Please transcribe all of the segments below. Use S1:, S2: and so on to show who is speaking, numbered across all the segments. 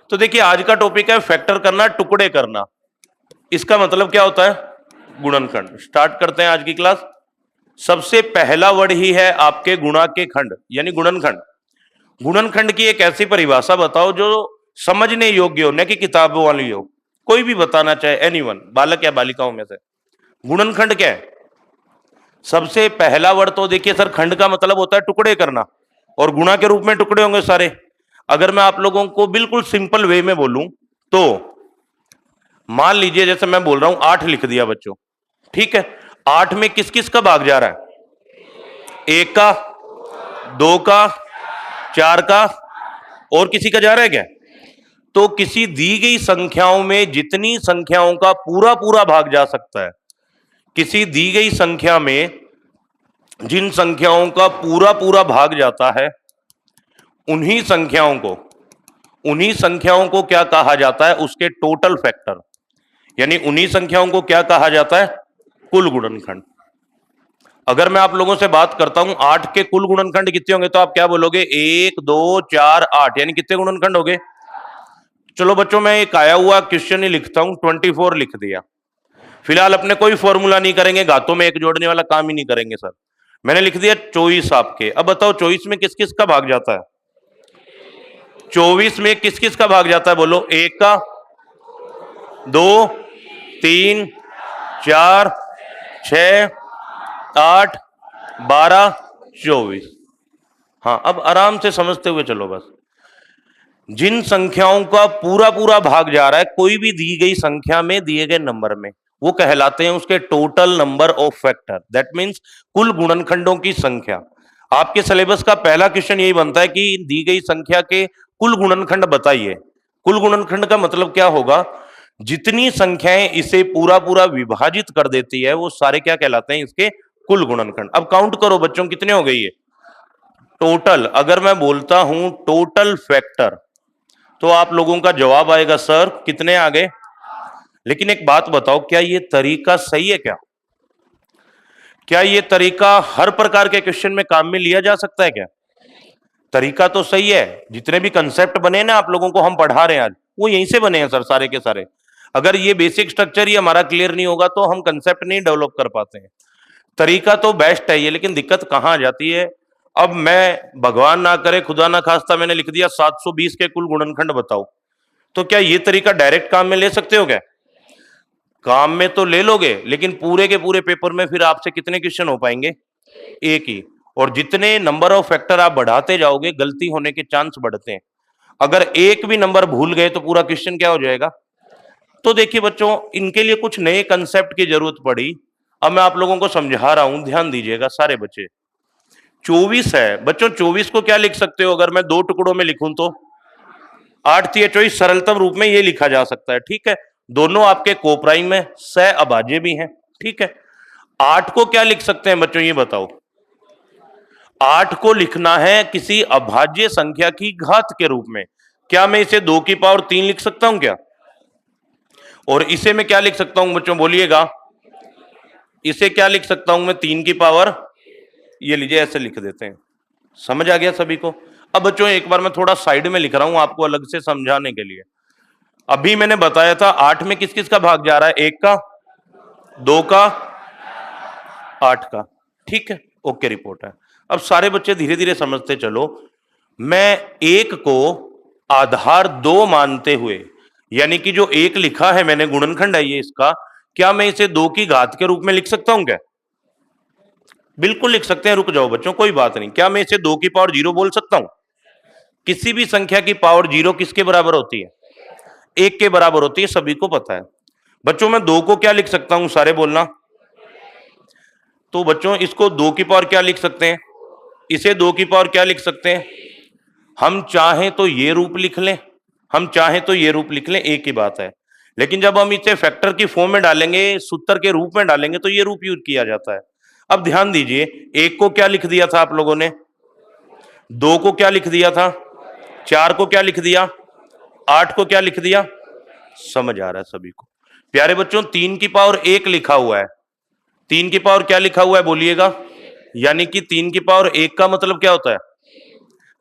S1: तो देखिए आज का टॉपिक है फैक्टर करना, टुकड़े करना। इसका मतलब क्या होता है? गुणनखंड। स्टार्ट करते हैं आज की क्लास। सबसे पहला वर्ड ही है आपके गुणा के खंड यानी गुणनखंड। गुणनखंड की एक ऐसी परिभाषा बताओ जो समझने योग्य हो, न कि किताबों वाली हो। कोई भी बताना चाहे, एनीवन, बालक या बालिकाओं में से। गुणनखंड क्या है? सबसे पहला वर्ड तो देखिए सर, खंड का मतलब होता है टुकड़े करना, और गुणा के रूप में टुकड़े होंगे सारे। अगर मैं आप लोगों को बिल्कुल सिंपल वे में बोलूं तो मान लीजिए जैसे मैं बोल रहा हूं 8 लिख दिया बच्चों, ठीक है। 8 में किस किस का भाग जा रहा है? 1 का, 2 का, 4 का, और किसी का जा रहा है क्या? तो किसी दी गई संख्याओं में जितनी संख्याओं का पूरा पूरा भाग जा सकता है, किसी दी गई संख्या में जिन संख्याओं का पूरा पूरा भाग जाता है, उन्हीं संख्याओं को क्या कहा जाता है? उसके टोटल फैक्टर, यानी उन्हीं संख्याओं को क्या कहा जाता है? कुल गुणनखंड। अगर मैं आप लोगों से बात करता हूं 8 के कुल गुणनखंड कितने होंगे, तो आप क्या बोलोगे? 1 2 4 8, यानी कितने गुणनखंड हो गए? चलो बच्चों, मैं एक आया हुआ क्वेश्चन ही लिखता हूं, 24 लिख दिया। फिलहाल अपने कोई फॉर्मूला नहीं करेंगे, घातों में एक जोड़ने वाला काम ही नहीं करेंगे सर। मैंने लिख दिया 24 आपके। अब बताओ 24 में किस किस का भाग जाता है? 24 में किस किस का भाग जाता है? बोलो। 1 का, 2, 3, 4, 6, 8, 12, 24। हाँ, अब आराम से समझते हुए चलो बस। जिन संख्याओं का पूरा पूरा भाग जा रहा है कोई भी दी गई संख्या में दिए गए नंबर में, वो कहलाते हैं उसके total number of factor. That means कुल गुणनखंडों की संख्या। आपके सिलेबस का पहला क्वेश्चन यही बनता है कि दी गई संख्या के कुल गुणनखंड बताइए। कुल गुणनखंड का मतलब क्या होगा? जितनी संख्याएं इसे पूरा पूरा विभाजित कर देती है वो सारे क्या कहलाते हैं? इसके कुल गुणनखंड। अब काउंट करो बच्चों, कितने हो गए ये टोटल। अगर मैं बोलता हूं टोटल फैक्टर तो आप लोगों का जवाब आएगा सर कितने आ गए। लेकिन एक बात बताओ, क्या ये तरीका सही है? क्या ये तरीका हर प्रकार के क्वेश्चन में काम में लिया जा सकता है क्या? तरीका तो सही है। जितने भी कंसेप्ट बने ना आप लोगों को हम पढ़ा रहे हैं आज, वो यहीं से बने हैं सर, सारे के सारे। अगर ये बेसिक स्ट्रक्चर ही हमारा क्लियर नहीं होगा तो हम कंसेप्ट नहीं डेवलप कर पाते हैं। तरीका तो बेस्ट है ये, लेकिन दिक्कत कहां आ जाती है? अब मैं, भगवान ना करे, खुदा ना खास्ता, मैंने लिख दिया 720 के कुल गुणनखंड बताओ, तो क्या ये तरीका डायरेक्ट काम में ले सकते हो क्या? काम में तो ले लोगे, लेकिन पूरे के पूरे पेपर में फिर आपसे कितने क्वेश्चन हो पाएंगे? एक ही। और जितने नंबर ऑफ फैक्टर आप बढ़ाते जाओगे गलती होने के चांस बढ़ते हैं। अगर एक भी नंबर भूल गए तो पूरा क्वेश्चन क्या हो जाएगा? तो देखिए बच्चों, इनके लिए कुछ नए कंसेप्ट की जरूरत पड़ी। अब मैं आप लोगों को समझा रहा हूं, ध्यान दीजिएगा सारे बच्चे। 24 है बच्चों, 24 को क्या लिख सकते हो? अगर मैं 2 टुकड़ों में लिखूं तो 8 3 24 सरलतम रूप में ये लिखा जा सकता है, ठीक है। दोनों आपके कोप्राइम में सह अभाज्य भी हैं, ठीक है। 8 को क्या लिख सकते हैं बच्चों, ये बताओ। 8 को लिखना है किसी अभाज्य संख्या की घात के रूप में। क्या मैं इसे 2 की पावर 3 लिख सकता हूं क्या? और इसे मैं क्या लिख सकता हूं बच्चों, बोलिएगा। इसे क्या लिख सकता हूं मैं? 3 की पावर, ये लीजिए ऐसे लिख देते हैं। समझ आ गया सभी को? अब बच्चों एक बार मैं थोड़ा साइड में लिख रहा हूं आपको अलग से समझाने के लिए। अभी मैंने बताया था 8 में किस किस का भाग जा रहा है? 1 का, 2 का, 8 का, ठीक है। ओके, रिपोर्ट है। अब सारे बच्चे धीरे धीरे समझते चलो। मैं 1 को आधार 2 मानते हुए, यानी कि जो 1 लिखा है मैंने, गुणनखंड है ये इसका, क्या मैं इसे 2 की घात के रूप में लिख सकता हूं क्या? बिल्कुल लिख सकते हैं। रुक जाओ बच्चों, कोई बात नहीं। क्या मैं इसे 2 की पावर 0 बोल सकता हूं? किसी भी संख्या की पावर 0 किसके बराबर होती है? 1 के बराबर होती है, सभी को पता है। बच्चों मैं 2 को क्या लिख सकता हूं, सारे बोलना। तो बच्चों इसको 2 की पावर क्या लिख सकते हैं? इसे 2 की पावर क्या लिख सकते हैं? हम चाहें तो ये रूप लिख लें, हम चाहें तो ये रूप लिख लें, एक ही बात है। लेकिन जब हम इसे फैक्टर की फॉर्म में डालेंगे, सूत्र के रूप में डालेंगे, तो ये रूप यूज किया जाता है। अब ध्यान दीजिए, 1 को क्या लिख दिया था आप लोगों ने? 2 को क्या लिख दिया था? 4 को क्या लिख दिया? 8 को क्या लिख दिया? समझ आ रहा है सभी को? प्यारे बच्चों 3 की पावर 1 लिखा हुआ है। 3 की पावर क्या लिखा हुआ है, बोलिएगा। यानी कि 3 की पावर 1 का मतलब क्या होता है?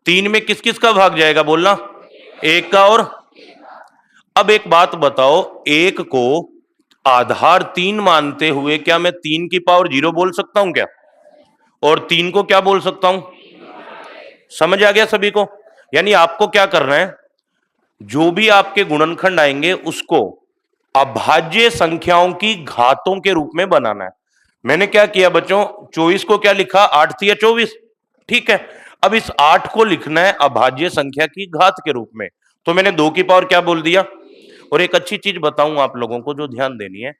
S1: 3 में किस किस का भाग जाएगा, बोलना। 1 का और अब एक बात बताओ, एक को आधार 3 मानते हुए क्या मैं 3 की पावर 0 बोल सकता हूं क्या? और 3 को क्या बोल सकता हूं? समझ आ गया सभी को? यानी आपको क्या करना है, जो भी आपके गुणनखंड आएंगे उसको अभाज्य संख्याओं की घातों के रूप में बनाना है। मैंने क्या किया बच्चों, 24 को क्या लिखा, 8 थी या 24, ठीक है। अब इस 8 को लिखना है अभाज्य संख्या की घात के रूप में, तो मैंने 2 की पावर क्या बोल दिया। और एक अच्छी चीज बताऊं आप लोगों को जो ध्यान देनी है,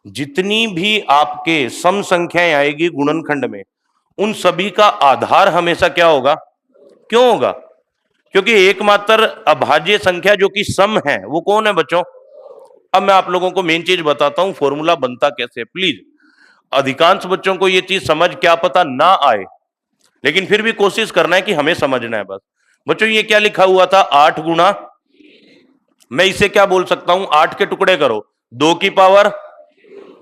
S1: जितनी भी आपके सम संख्याएं आएगी गुणनखंड में, उन सभी का आधार हमेशा क्या होगा? क्यों होगा? क्योंकि एकमात्र अभाज्य संख्या जो कि सम है वो कौन है बच्चों? अब मैं आप लोगों को मेन चीज बताता हूं, फॉर्मूला बनता कैसे। प्लीज, अधिकांश बच्चों को ये चीज समझ क्या पता ना आए, लेकिन फिर भी कोशिश करना है कि हमें समझना है बस। बच्चों ये क्या लिखा हुआ था, 8 गुना, मैं इसे क्या बोल सकता हूं, 8 के टुकड़े करो, 2 की पावर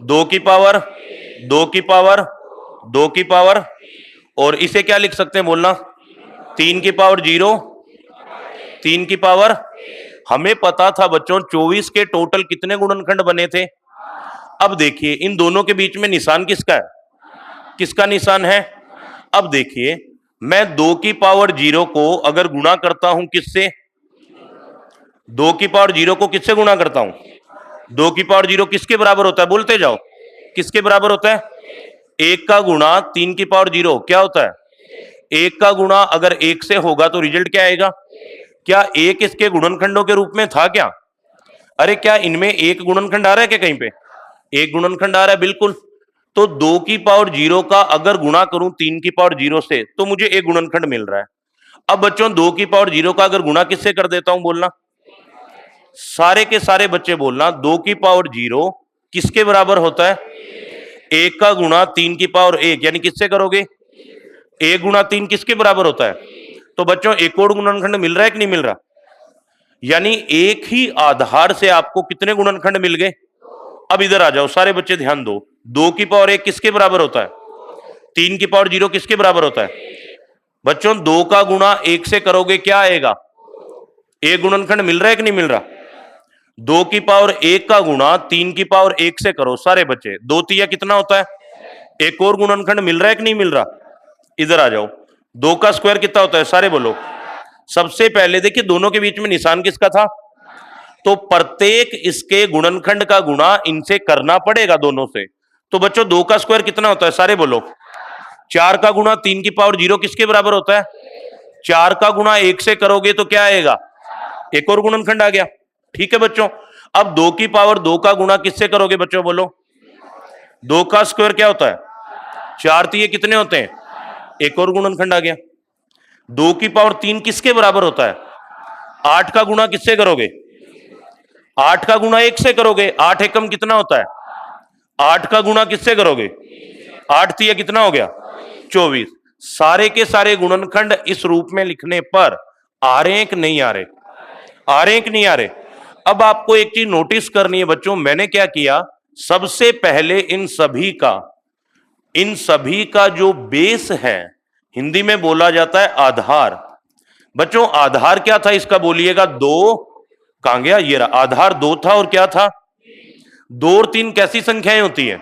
S1: 2 की पावर 2 की पावर 2 की पावर, और इसे क्या लिख सकते हैं बोलना, 3 की पावर 0 3 की पावर। हमें पता था बच्चों 24 के टोटल कितने गुणनखंड बने थे। अब देखिए इन दोनों के बीच में निशान किसका है? किसका निशान है? अब देखिए, मैं 2 की पावर 0 को अगर गुणा करता हूं किससे, 2 की पावर 0 को किससे गुणा करता हूं, 2 की पावर 0 किसके बराबर होता है, बोलते जाओ, किसके बराबर होता है? 1 का गुणा 3 की पावर 0 क्या होता है? 1 का गुणा अगर 1 से होगा तो रिजल्ट क्या आएगा? क्या 1 इसके गुणनखंडों के रूप में था क्या? अरे क्या इनमें एक गुणनखंड आ रहा है क्या? कहीं पे एक गुणनखंड आ रहा है, बिल्कुल। तो 2 की पावर 0 का अगर गुणा करूं 3 की पावर 0 से तो मुझे एक गुणनखंड मिल रहा है। अब बच्चों 2 की पावर 0 का अगर गुणा किससे कर देता हूं, बोलना, सारे के सारे बच्चे बोलना, 2 की पावर 0 किसके बराबर होता है? 1 का गुणा 3 की पावर 1, यानी किससे करोगे, 1 गुणा 3 किसके बराबर होता है? तो बच्चों एक और गुणनखंड मिल रहा है कि नहीं मिल रहा? यानी एक ही आधार से आपको कितने गुणनखंड मिल गए? अब इधर आ जाओ सारे बच्चे, ध्यान दो, 2 की पावर 1 किसके बराबर होता है? 3 की पावर 0 किसके बराबर होता है? बच्चों 2 का गुणा 1 से करोगे क्या आएगा? एक गुणनखंड मिल रहा है कि नहीं मिल रहा? 2 की पावर 1 का गुणा 3 की पावर 1 से करो सारे बच्चे, 2 तिया कितना होता है? एक और गुणनखंड मिल रहा है कि नहीं मिल रहा? इधर आ जाओ, 2 का स्क्वायर कितना होता है, सारे बोलो। सबसे पहले देखिए दोनों के बीच में निशान किसका था, तो प्रत्येक इसके गुणनखंड का गुणा इनसे करना पड़ेगा दोनों से। तो बच्चों 2 का स्क्वायर कितना होता है, सारे बोलो। 4 का गुणा 3 की पावर 0 किसके बराबर होता है? 4 का गुणा 1 से करोगे तो क्या आएगा? एक और गुणनखंड आ गया, ठीक है बच्चों। अब 2 की पावर 2 का गुणा किससे करोगे बच्चों, बोलो। 2 का स्क्वायर क्या होता है? 4 तिये कितने होते हैं? एक और गुणनखंड आ गया। 2 की पावर 3 किसके बराबर होता है? 8 का गुणा किससे करोगे? 8 का गुणा 1 से करोगे, 8 एकम कितना होता है? 8 का गुणा किससे करोगे? 8 तिया कितना हो गया? 24। सारे के सारे गुणनखंड इस रूप में लिखने पर आ रहे हैं कि नहीं आ रहे? आ रहे हैं कि नहीं आ रहे? अब आपको एक चीज नोटिस करनी है बच्चों, मैंने क्या किया, सबसे पहले इन सभी का जो बेस है, हिंदी में बोला जाता है आधार। बच्चों आधार क्या था इसका, बोलिएगा, 2, कहां गया, ये रहा आधार, 2 था और क्या था? 2 और 3 कैसी संख्याएं होती है?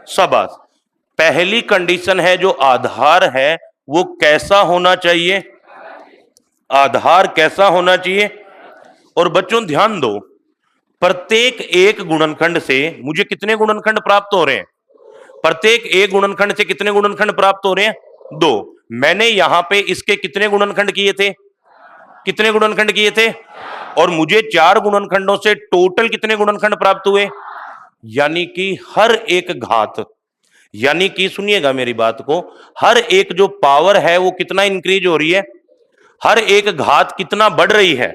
S1: शाबाश। पहली कंडीशन है जो आधार है वो कैसा होना चाहिए? आधार कैसा होना चाहिए? और बच्चों ध्यान दो, प्रत्येक एक गुणनखंड से मुझे कितने गुणनखंड प्राप्त हो रहे हैं? प्रत्येक एक गुणनखंड से कितने गुणनखंड प्राप्त हो रहे हैं? 2। मैंने यहां पे इसके कितने गुणनखंड किए थे? कितने गुणनखंड किए थे? और मुझे 4 गुणनखंडों से टोटल कितने गुणनखंड प्राप्त हुए? यानी कि हर एक घात, यानी कि सुनिएगा मेरी बात को, हर एक जो पावर है वो कितना इंक्रीज हो रही है, हर एक घात कितना बढ़ रही है।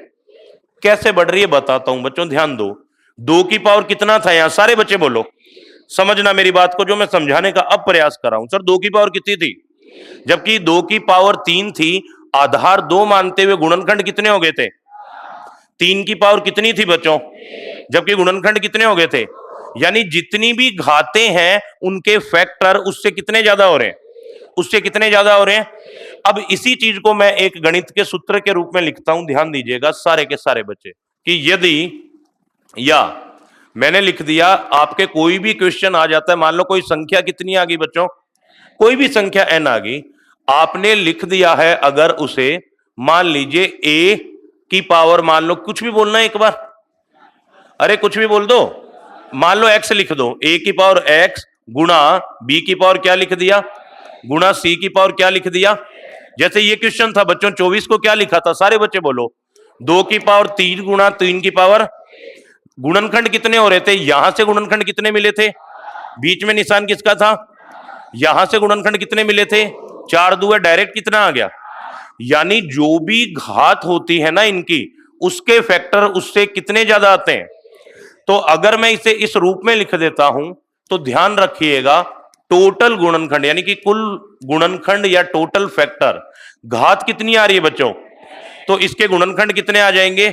S1: कैसे बढ़ रही है बताता हूं बच्चों, ध्यान दो। 2 की पावर कितना था, यहां सारे बच्चे बोलो, समझना मेरी बात को जो मैं समझाने का अब प्रयास कर रहा हूं। सर 2 की पावर कितनी थी? जबकि 2 की पावर 3 थी, आधार 2 मानते हुए गुणनखंड कितने हो गए थे? 3 की पावर कितनी थी बच्चों? जबकि गुणनखंड कितने हो गए थे? यानी जितनी भी घातें हैं उनके फैक्टर उससे कितने ज्यादा हो रहे हैं? उससे कितने ज्यादा हो रहे हैं? अब इसी चीज को मैं एक गणित के सूत्र के रूप में लिखता हूं, ध्यान दीजिएगा सारे के सारे बच्चे, कि यदि या मैंने लिख दिया, आपके कोई भी क्वेश्चन आ जाता है, मान लो कोई संख्या कितनी आ गई बच्चों, कोई भी संख्या n आ गई, आपने लिख दिया है अगर उसे मान लीजिए a की पावर, मान लो कुछ भी बोलना है एक बार, अरे कुछ भी बोल दो, मान लो x लिख दो, a की पावर x गुणा b की पावर क्या लिख दिया, गुणा c की पावर क्या लिख दिया। जैसे ये क्वेश्चन था बच्चों 24 को क्या लिखा था, सारे बच्चे बोलो, 2 की पावर 3 गुणा 3 की पावर, गुणनखंड कितने हो रहे थे, यहां से गुणनखंड कितने मिले थे, बीच में निशान किसका था, यहां से गुणनखंड कितने मिले थे, 4 दूए डायरेक्ट कितना आ गया। यानी जो भी घात होती है ना इनकी, उसके फैक्टर उससे कितने ज्यादा आते हैं। तो अगर मैं इसे इस रूप में लिख देता हूं तो ध्यान रखिएगा, टोटल गुणनखंड यानी कि कुल गुणनखंड या टोटल फैक्टर, घात कितनी आ रही है बच्चों, तो इसके गुणनखंड कितने आ जाएंगे।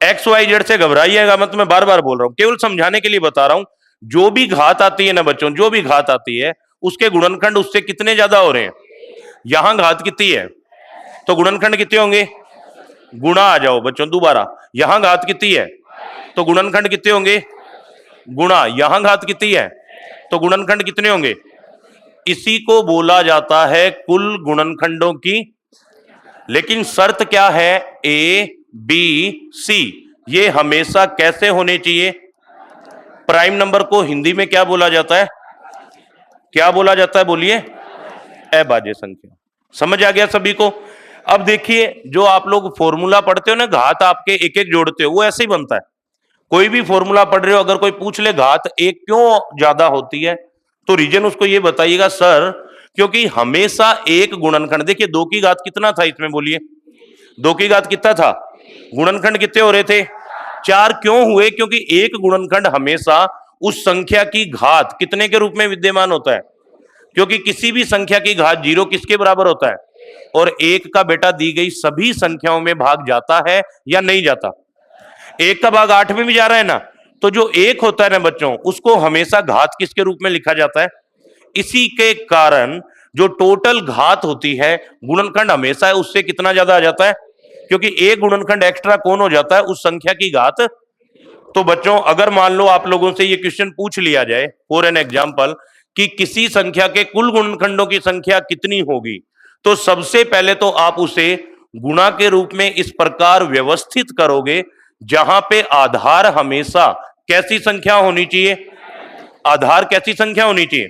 S1: एक्स वाई जेड से घबराइएगा मत, मैं बार बार बोल रहा हूं, केवल समझाने के लिए बता रहा हूं। जो भी घात आती है ना बच्चों, जो भी घात आती है उसके गुणनखंड उससे कितने ज्यादा हो रहे हैं। यहां घात कितनी है तो गुणनखंड कितने होंगे, गुणा आ जाओ बच्चों दोबारा, यहां घात कितनी है तो गुणनखंड कितने होंगे, गुणा, यहां घात कितनी है तो गुणनखंड कितने होंगे। इसी को बोला जाता है कुल गुणनखंडों की, लेकिन शर्त क्या है, ए बी सी ये हमेशा कैसे होने चाहिए। प्राइम नंबर को हिंदी में क्या बोला जाता है, क्या बोला जाता है बोलिए, अभाज्य संख्या। समझ आ गया सभी को। अब देखिए जो आप लोग फॉर्मूला पढ़ते हो ना, घात आपके एक एक जोड़ते हो, वो ऐसे ही बनता है। कोई भी फॉर्मूला पढ़ रहे हो, अगर कोई पूछ ले घात एक क्यों ज्यादा होती है, तो रीजन उसको ये बताइएगा, सर क्योंकि हमेशा एक गुणनखंड, देखिए 2 की घात कितना था इसमें बोलिए, 2 की घात कितना था, गुणनखंड कितने हो रहे थे, 4 क्यों हुए, क्योंकि एक गुणनखंड हमेशा उस संख्या की घात कितने के रूप में विद्यमान होता है, क्योंकि किसी भी संख्या की घात 0 किसके बराबर होता है, और 1 का बेटा दी गई सभी संख्याओं में भाग जाता है या नहीं जाता, 1 का भाग 8 में भी जा रहा है ना, तो जो 1 होता है ना बच्चों, उसको हमेशा घात किसके रूप में लिखा जाता है। इसी के कारण जो टोटल घात होती है, गुणनखंड हमेशा है उससे कितना ज्यादा आ जाता है, क्योंकि एक गुणनखंड एक्स्ट्रा कौन हो जाता है, उस संख्या की घात। तो बच्चों अगर मान लो आप लोगों से ये क्वेश्चन पूछ लिया जाए फॉर एन एग्जाम्पल कि किसी संख्या के कुल गुणनखंडों की संख्या कितनी होगी, तो सबसे पहले तो आप उसे गुणा के रूप में इस प्रकार व्यवस्थित करोगे जहां पे आधार हमेशा कैसी संख्या होनी चाहिए, आधार कैसी संख्या होनी चाहिए।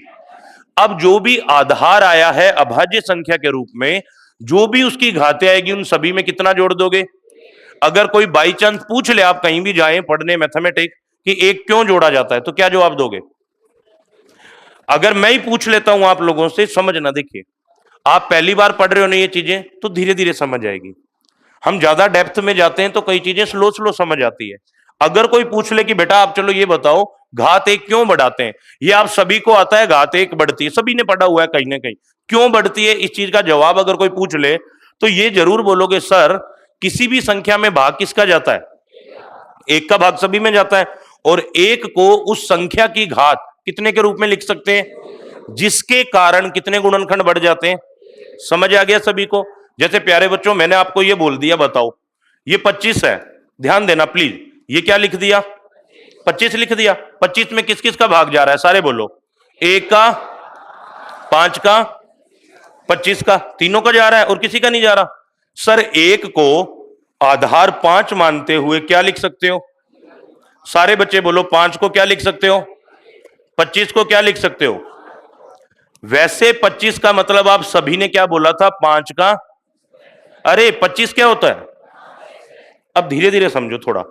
S1: अब जो भी आधार आया है अभाज्य संख्या के रूप में, जो भी उसकी घातें आएगी उन सभी में कितना जोड़ दोगे। अगर कोई बाई चांस पूछ ले, आप कहीं भी जाएं पढ़ने मैथमेटिक्स कि एक क्यों जोड़ा जाता है, तो क्या जवाब दोगे। अगर मैं ही पूछ लेता हूं आप लोगों से, समझना, देखिए आप पहली बार पढ़ रहे हो ना ये चीजें, तो धीरे धीरे समझ आएगी। हम ज्यादा डेप्थ में जाते हैं तो कई चीजें स्लो स्लो समझ आती है। अगर कोई पूछ ले कि बेटा आप चलो ये बताओ घात 1 क्यों बढ़ाते हैं, ये आप सभी को आता है, घात 1 बढ़ती है, सभी ने पढ़ा हुआ है कहीं ना कहीं, क्यों बढ़ती है इस चीज का जवाब अगर कोई पूछ ले तो ये जरूर बोलोगे, सर किसी भी संख्या में भाग किसका जाता है, 1 का भाग सभी में जाता है, और 1 को उस संख्या की घात कितने के रूप में लिख सकते हैं, जिसके कारण कितने गुणनखंड बढ़ जाते हैं। समझ आ गया सभी को। जैसे प्यारे बच्चों मैंने आपको ये बोल दिया, बताओ ये 25 है, ध्यान देना प्लीज, ये क्या लिख दिया, 25 लिख दिया, 25 में किस किस का भाग जा रहा है, सारे बोलो, 1 का, 5 का, 25 का, तीनों का जा रहा है और किसी का नहीं जा रहा। सर 1 को आधार 5 मानते हुए क्या लिख सकते हो, सारे बच्चे बोलो, 5 को क्या लिख सकते हो, 25 को क्या लिख सकते हो। वैसे 25 का मतलब आप सभी ने क्या बोला था, 5 का, अरे 25 क्या होता है, अब धीरे धीरे समझो थोड़ा।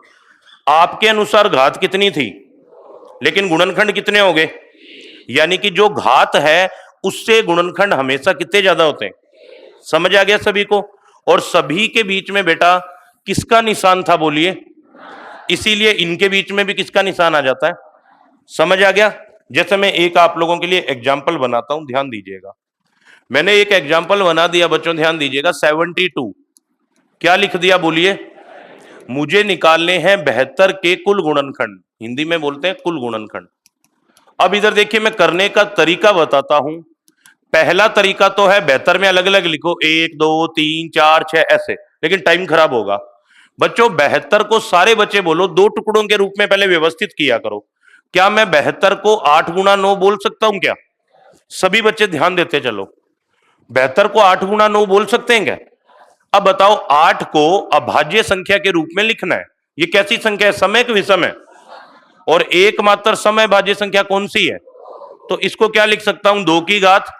S1: आपके अनुसार घात कितनी थी, लेकिन गुणनखंड कितने हो गए, यानी कि जो घात है उससे गुणनखंड हमेशा कितने ज्यादा होते हैं। समझ आ गया सभी को। और सभी के बीच में बेटा किसका निशान था बोलिए, इसीलिए इनके बीच में भी किसका निशान आ जाता है। समझ आ गया। जैसे मैं एक आप लोगों के लिए एग्जाम्पल बनाता हूं, ध्यान दीजिएगा। मैंने एक एग्जाम्पल बना दिया बच्चों, ध्यान दीजिएगा। 72 क्या लिख दिया बोलिए, मुझे निकालने हैं 72 के कुल गुणनखंड, हिंदी में बोलते हैं कुल गुणनखंड। अब इधर देखिए मैं करने का तरीका बताता हूं। पहला तरीका तो है 72 में अलग अलग लिखो, 1 2 3 4 6 ऐसे, लेकिन टाइम खराब होगा। बच्चों 72 को सारे बच्चे बोलो 2 टुकड़ों के रूप में पहले व्यवस्थित किया करो। क्या मैं 72 को 8 गुणा 9 बोल सकता हूं क्या? सभी बच्चे ध्यान देते चलो। 72 को 8 गुणा 9 बोल सकते हैं क्या? अब बताओ 8 को अभाज्य संख्या के रूप में लिखना है। ये कैसी संख्या है? सम है कि विषम है? और एकमात्र समय भाज्य संख्या कौन सी है? तो इसको क्या लिख सकता हूं? 2 की घात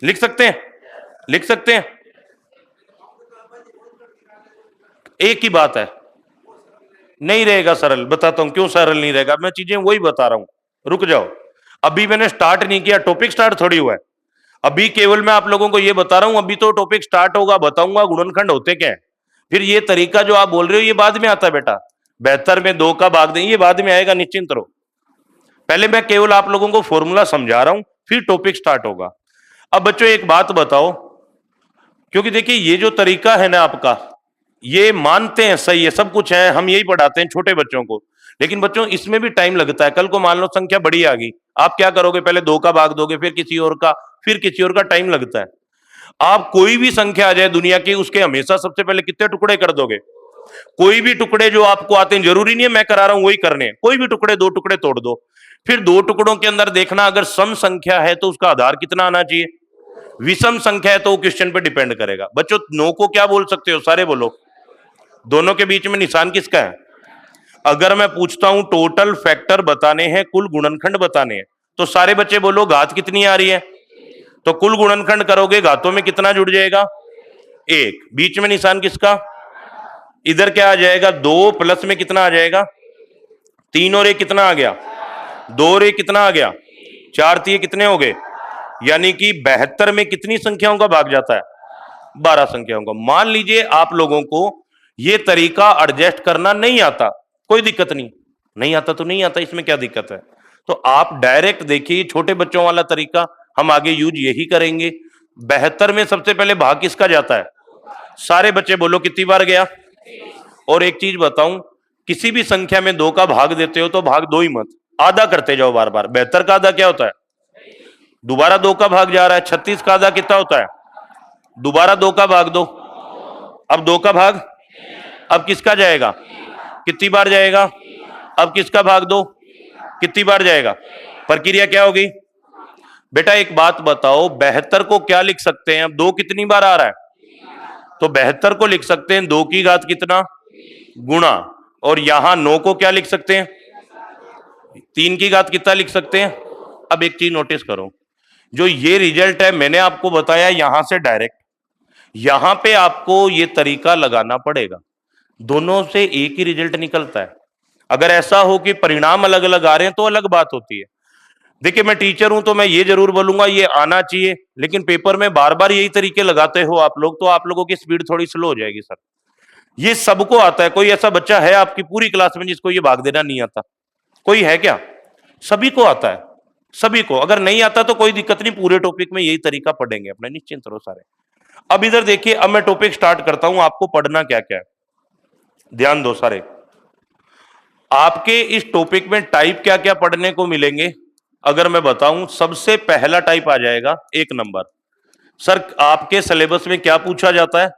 S1: लिख सकते हैं, लिख सकते हैं। एक ही बात है, नहीं रहेगा सरल। बताता हूं क्यों सरल नहीं रहेगा, मैं चीजें वही बता रहा हूं। रुक जाओ, अभी मैंने स्टार्ट नहीं किया, टॉपिक स्टार्ट थोड़ी हुआ है। अभी केवल मैं आप लोगों को ये बता रहा हूं, अभी तो टॉपिक स्टार्ट होगा, बताऊंगा गुणनखंड होते क्या है। फिर ये तरीका जो आप बोल रहे हो ये बाद में आता है बेटा। 72 में 2 का भाग दें, ये बाद में आएगा, निश्चिंत रहो। पहले मैं केवल आप लोगों को फॉर्मूला समझा रहा हूं, फिर टॉपिक स्टार्ट होगा। अब बच्चों एक बात बताओ, क्योंकि देखिए ये जो तरीका है ना आपका, ये मानते हैं सही है, सब कुछ है, हम यही पढ़ाते हैं छोटे बच्चों को, लेकिन बच्चों इसमें भी टाइम लगता है। कल को मान लो संख्या बड़ी आ गई, आप क्या करोगे? पहले 2 का भाग दोगे, फिर किसी और का, फिर किसी और का, टाइम लगता है। आप कोई भी संख्या आ जाए दुनिया की, उसके हमेशा सबसे पहले कितने टुकड़े कर दोगे? कोई भी टुकड़े जो आपको आते हैं, जरूरी नहीं है मैं करा रहा हूं वही करने हैं, कोई भी टुकड़े 2 टुकड़े तोड़ दो, फिर 2 टुकड़ों के अंदर देखना अगर सम संख्या है तो उसका आधार कितना आना चाहिए, विषम संख्या है तो वो क्वेश्चन पे डिपेंड करेगा। बच्चों 9 को क्या बोल सकते हो? सारे बोलो। दोनों के बीच में निशान किसका है? अगर मैं पूछता हूं टोटल फैक्टर बताने हैं, कुल गुणनखंड बताने हैं, तो सारे बच्चे बोलो घात कितनी आ रही है? तो कुल गुणनखंड करोगे, घातों में कितना जुड़ जाएगा? 1। बीच में निशान किसका? इधर क्या आ जाएगा? 2 प्लस में कितना आ जाएगा? 3 और 1 कितना आ गया? 2 और 1 कितना आ गया? 4 3 कितने हो गए? यानी कि 72 में कितनी संख्याओं का भाग जाता है? 12 संख्याओं का। मान लीजिए आप लोगों को ये तरीका एडजस्ट करना नहीं आता, कोई दिक्कत नहीं, नहीं आता तो नहीं आता, इसमें क्या दिक्कत है? तो आप डायरेक्ट देखिए, छोटे बच्चों वाला तरीका हम आगे यूज यही करेंगे। 72 में सबसे पहले भाग किसका जाता है? सारे बच्चे बोलो कितनी बार गया? और एक चीज बताऊं, किसी भी संख्या में 2 का भाग देते हो तो भाग दो ही मत, आधा करते जाओ बार बार। 72 का आधा क्या होता है? दोबारा 2 का भाग जा रहा है। 36 का आधा कितना होता है? दोबारा 2 का भाग दो, अब 2 का भाग, अब किसका जाएगा? कितनी बार जाएगा? अब किसका भाग दो, कितनी बार जाएगा? प्रक्रिया क्या होगी? बेटा एक बात बताओ, 72 को क्या लिख सकते हैं? अब 2 कितनी बार आ रहा है? तो 72 को लिख सकते हैं 2 की घात कितना गुणा, और यहां 9 को क्या लिख सकते हैं? 3 की घात कितना लिख सकते हैं? अब एक चीज नोटिस करो, जो ये रिजल्ट है मैंने आपको बताया यहां से डायरेक्ट, यहां पे आपको ये तरीका लगाना पड़ेगा, दोनों से एक ही रिजल्ट निकलता है। अगर ऐसा हो कि परिणाम अलग अलग आ रहे हैं तो अलग बात होती है। देखिए मैं टीचर हूं तो मैं ये जरूर बोलूंगा ये आना चाहिए, लेकिन पेपर में बार बार यही तरीके लगाते हो आप लोग तो आप लोगों की स्पीड थोड़ी स्लो हो जाएगी सर। ये सबको आता है, कोई ऐसा बच्चा है आपकी पूरी क्लास में जिसको ये भाग देना नहीं आता? कोई है क्या? सभी को आता है, सभी को। अगर नहीं आता तो कोई दिक्कत नहीं, पूरे टॉपिक में यही तरीका पढ़ेंगे अपने, निश्चिंत रहो सारे। अब इधर देखिए, अब मैं टॉपिक स्टार्ट करता हूं, आपको पढ़ना क्या क्या है ध्यान दो सारे। आपके इस टॉपिक में टाइप क्या क्या पढ़ने को मिलेंगे अगर मैं बताऊं, सबसे पहला टाइप आ जाएगा 1 नंबर। सर आपके सिलेबस में क्या पूछा जाता है?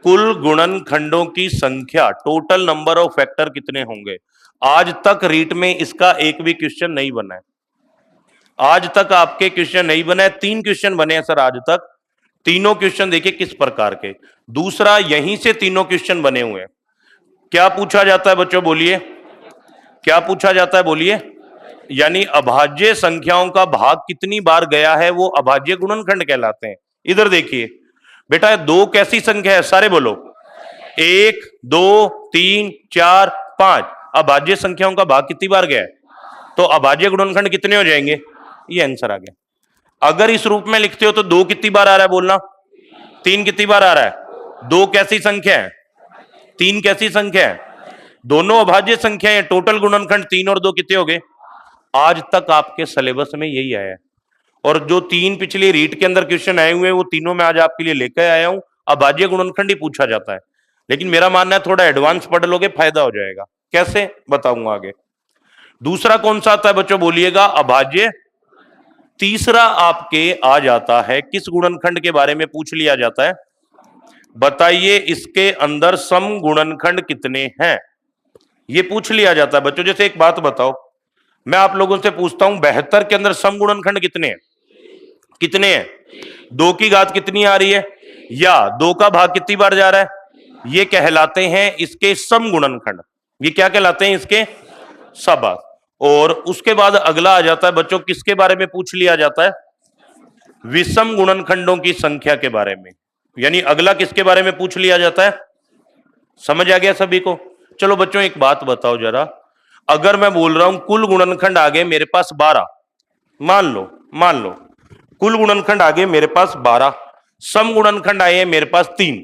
S1: कुल गुणनखंडों की संख्या, टोटल नंबर ऑफ फैक्टर कितने होंगे। आज तक रीट में इसका एक भी क्वेश्चन नहीं बना है, आज तक आपके क्वेश्चन नहीं बना है। 3 क्वेश्चन बने हैं सर आज तक, तीनों क्वेश्चन देखिए किस प्रकार के। दूसरा, यहीं से तीनों क्वेश्चन बने हुए हैं। क्या पूछा जाता है बच्चों, बोलिए क्या पूछा जाता है, बोलिए। यानी अभाज्य संख्याओं का भाग कितनी बार गया है वो अभाज्य गुणनखंड कहलाते हैं। इधर देखिए बेटा, 2 कैसी संख्या है? सारे बोलो। 1 2 3 4 5, अभाज्य संख्याओं का भाग कितनी बार गया है? तो अभाज्य गुणनखंड कितने हो जाएंगे? ये आंसर आ गया। अगर इस रूप में लिखते हो तो 2 कितनी बार आ रहा है बोलना? 3 कितनी बार आ रहा है? 2 कैसी संख्या है? 3 कैसी संख्या है? दोनों अभाज्य संख्या है। टोटल गुणनखंड 3 और 2 कितने हो गए? आज तक आपके सिलेबस में यही आया है, और जो 3 पिछले रीट के अंदर क्वेश्चन आए हुए हैं वो तीनों मैं आज आपके लिए लेकर आया हूं। अभाज्य गुणनखंड ही पूछा जाता है, लेकिन मेरा मानना है थोड़ा एडवांस पढ़ लोगे फायदा हो जाएगा। कैसे बताऊंगा आगे। दूसरा कौन सा आता है बच्चों, बोलिएगा? अभाज्य। तीसरा आपके आ जाता है, किस गुणनखंड के बारे में पूछ लिया जाता है? बताइए इसके अंदर सम गुणनखंड कितने हैं। ये पूछ लिया जाता है बच्चों। जैसे एक बात बताओ, मैं आप लोगों से पूछता हूं 72 के अंदर सम गुणनखंड कितने हैं? कितने हैं? 2 की घात कितनी आ रही है, या 2 का भाग कितनी बार जा रहा है? ये कहलाते हैं इसके सम गुणनखंड। ये क्या कहलाते हैं? इसके सब। और उसके बाद अगला आ जाता है बच्चों, किसके बारे में पूछ लिया जाता है? विषम गुणनखंडों की संख्या के बारे में। यानी अगला किसके बारे में पूछ लिया जाता है? समझ आ गया सभी को? चलो बच्चों एक बात बताओ जरा, अगर मैं बोल रहा हूं कुल गुणनखंड आ गए मेरे पास 12, मान लो कुल गुणनखंड आ गए मेरे पास 12, सम गुणनखंड आए हैं मेरे पास 3,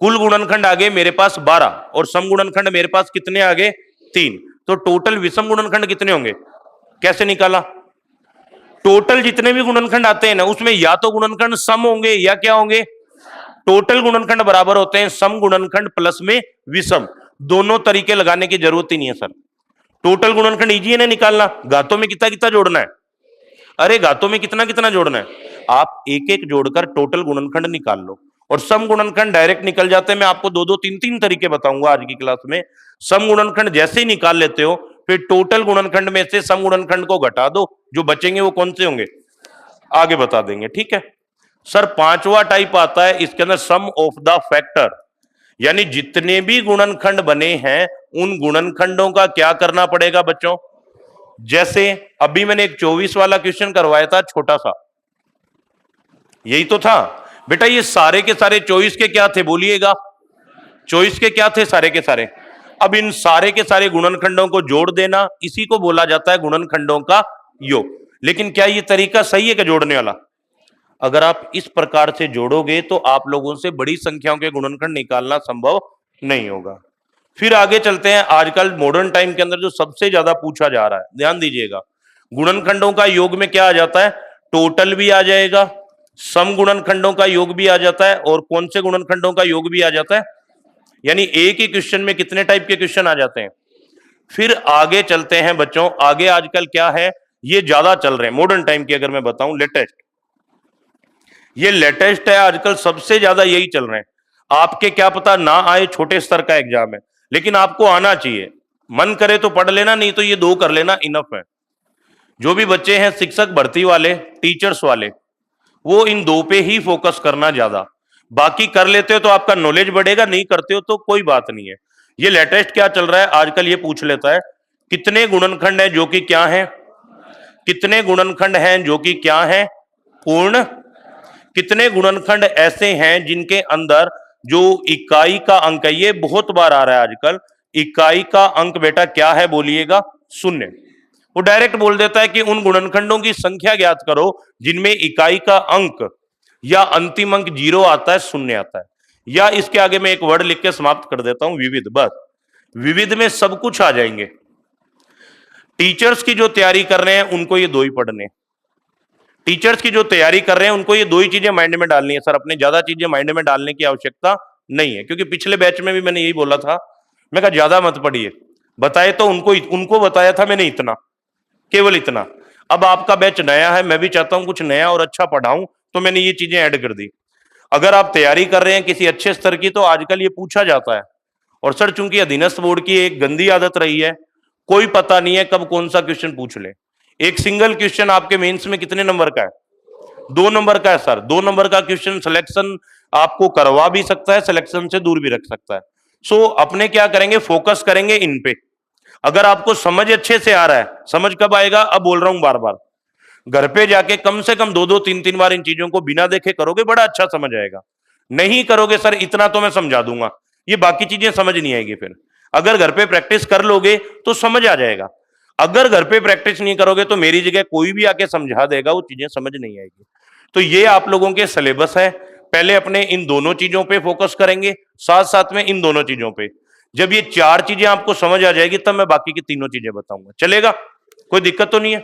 S1: कुल गुणनखंड आ गए मेरे पास 12 और सम गुणनखंड मेरे पास कितने आ गए? 3। तो टोटल विषम गुणनखंड कितने होंगे? कैसे निकाला? टोटल जितने भी गुणनखंड आते हैं ना, उसमें या तो गुणनखंड सम होंगे या क्या होंगे? टोटल गुणनखंड बराबर होते हैं सम गुणनखंड प्लस में विषम। दोनों तरीके लगाने की जरूरत ही नहीं है सर। टोटल गुणनखंड इजी है ना निकालना। घातों में कितना कितना जोड़ना है? अरे घातों में कितना कितना जोड़ना है? आप एक एक जोड़कर टोटल गुणनखंड निकाल लो, और सम गुणनखंड डायरेक्ट निकल जाते हैं। मैं आपको दो दो तीन तीन तरीके बताऊंगा आज की क्लास में। सम गुणनखंड जैसे ही निकाल लेते हो, फिर टोटल गुणनखंड में से सम गुणनखंड को घटा दो, जो बचेंगे वो कौन से होंगे आगे बता देंगे। ठीक है सर। पांचवा टाइप आता है इसके अंदर सम ऑफ द फैक्टर, यानी जितने भी गुणनखंड बने हैं उन गुणनखंडों का क्या करना पड़ेगा बच्चों। जैसे अभी मैंने एक 24 वाला क्वेश्चन करवाया था, छोटा सा, यही तो था बेटा। ये सारे के सारे 24 के क्या थे बोलिएगा? 24 के क्या थे? सारे के सारे। अब इन सारे के सारे गुणनखंडों को जोड़ देना, इसी को बोला जाता है गुणनखंडों का योग। लेकिन क्या ये तरीका सही है क्या जोड़ने वाला? अगर आप इस प्रकार से जोड़ोगे तो आप लोगों से बड़ी संख्याओं के गुणनखंड निकालना संभव नहीं होगा। फिर आगे चलते हैं। आजकल मॉडर्न टाइम के अंदर जो सबसे ज्यादा पूछा जा रहा है, ध्यान दीजिएगा, गुणनखंडों का योग में क्या आ जाता है? टोटल भी आ जाएगा, सम गुणनखंडों का योग भी आ जाता है, और कौन से गुणनखंडों का योग भी आ जाता है। यानी एक ही क्वेश्चन में कितने टाइप के क्वेश्चन आ जाते हैं। फिर आगे चलते हैं बच्चों। आगे आजकल क्या है, ये ज्यादा चल रहे हैं मॉडर्न टाइम की, अगर मैं बताऊं लेटेस्ट, ये लेटेस्ट है आजकल, सबसे ज्यादा यही चल रहे हैं। आपके क्या पता ना आए, छोटे स्तर का एग्जाम है, लेकिन आपको आना चाहिए। मन करे तो पढ़ लेना, नहीं तो ये 2 कर लेना, इनफ है। जो भी बच्चे हैं शिक्षक भर्ती वाले, टीचर्स वाले, वो इन 2 पे ही फोकस करना ज्यादा। बाकी कर लेते हो तो आपका नॉलेज बढ़ेगा, नहीं करते हो तो कोई बात नहीं है। ये लेटेस्ट क्या चल रहा है आजकल, ये पूछ लेता है कितने गुणनखंड है जो कि क्या है, कितने गुणनखंड हैं जो कि क्या है पूर्ण, कितने गुणनखंड ऐसे हैं जिनके अंदर जो इकाई का अंक है, ये बहुत बार आ रहा है आजकल, इकाई का अंक बेटा क्या है बोलिएगा? शून्य। वो डायरेक्ट बोल देता है कि उन गुणनखंडों की संख्या ज्ञात करो जिनमें इकाई का अंक या अंतिम अंक 0 आता है, शून्य आता है। या इसके आगे मैं एक वर्ड लिख के समाप्त कर देता हूं, विविध। बस विविध में सब कुछ आ जाएंगे। टीचर्स की जो तैयारी कर रहे हैं उनको ये 2 ही पढ़ने, टीचर्स की जो तैयारी कर रहे हैं उनको ये 2 ही चीजें माइंड में डालनी है सर। अपने ज्यादा चीजें माइंड में डालने की आवश्यकता नहीं है, क्योंकि पिछले बैच में भी मैंने यही बोला था, मैं कहा ज्यादा मत पढ़िए। बताए तो उनको बताया था मैंने इतना, केवल इतना। अब आपका बैच नया है, मैं भी चाहता हूं कुछ नया और अच्छा पढ़ाऊं, तो मैंने ये चीजें ऐड कर दी। अगर आप तैयारी कर रहे हैं किसी अच्छे स्तर की, तो आजकल ये पूछा जाता है। और सर चूंकि अधीनस्थ बोर्ड की एक गंदी आदत रही है, कोई पता नहीं है कब कौन सा क्वेश्चन पूछ ले। एक सिंगल क्वेश्चन आपके मेंस में कितने नंबर का है? 2 नंबर का है सर। 2 नंबर का क्वेश्चन सिलेक्शन आपको करवा भी सकता है, सिलेक्शन से दूर भी रख सकता है। सो अपने क्या करेंगे, फोकस करेंगे इन पे। अगर आपको समझ अच्छे से आ रहा है, समझ कब आएगा, अब बोल रहा हूं बार बार, घर पे जाके कम से कम 2-2 3-3 बार इन चीजों को बिना देखे करोगे, बड़ा अच्छा समझ आएगा। नहीं करोगे सर इतना तो मैं समझा दूंगा, ये बाकी चीजें समझ नहीं आएगी। फिर अगर घर पे प्रैक्टिस कर लोगे तो समझ आ जाएगा। अगर घर पे प्रैक्टिस नहीं करोगे तो मेरी जगह कोई भी आके समझा देगा, वो चीजें समझ नहीं आएगी। तो ये आप लोगों के सिलेबस है। पहले अपने इन दोनों चीजों पे फोकस करेंगे, साथ साथ में इन दोनों चीजों पे। जब ये 4 चीजें आपको समझ आ जाएगी तब मैं बाकी की तीनों चीजें बताऊंगा। चलेगा? कोई दिक्कत तो नहीं है?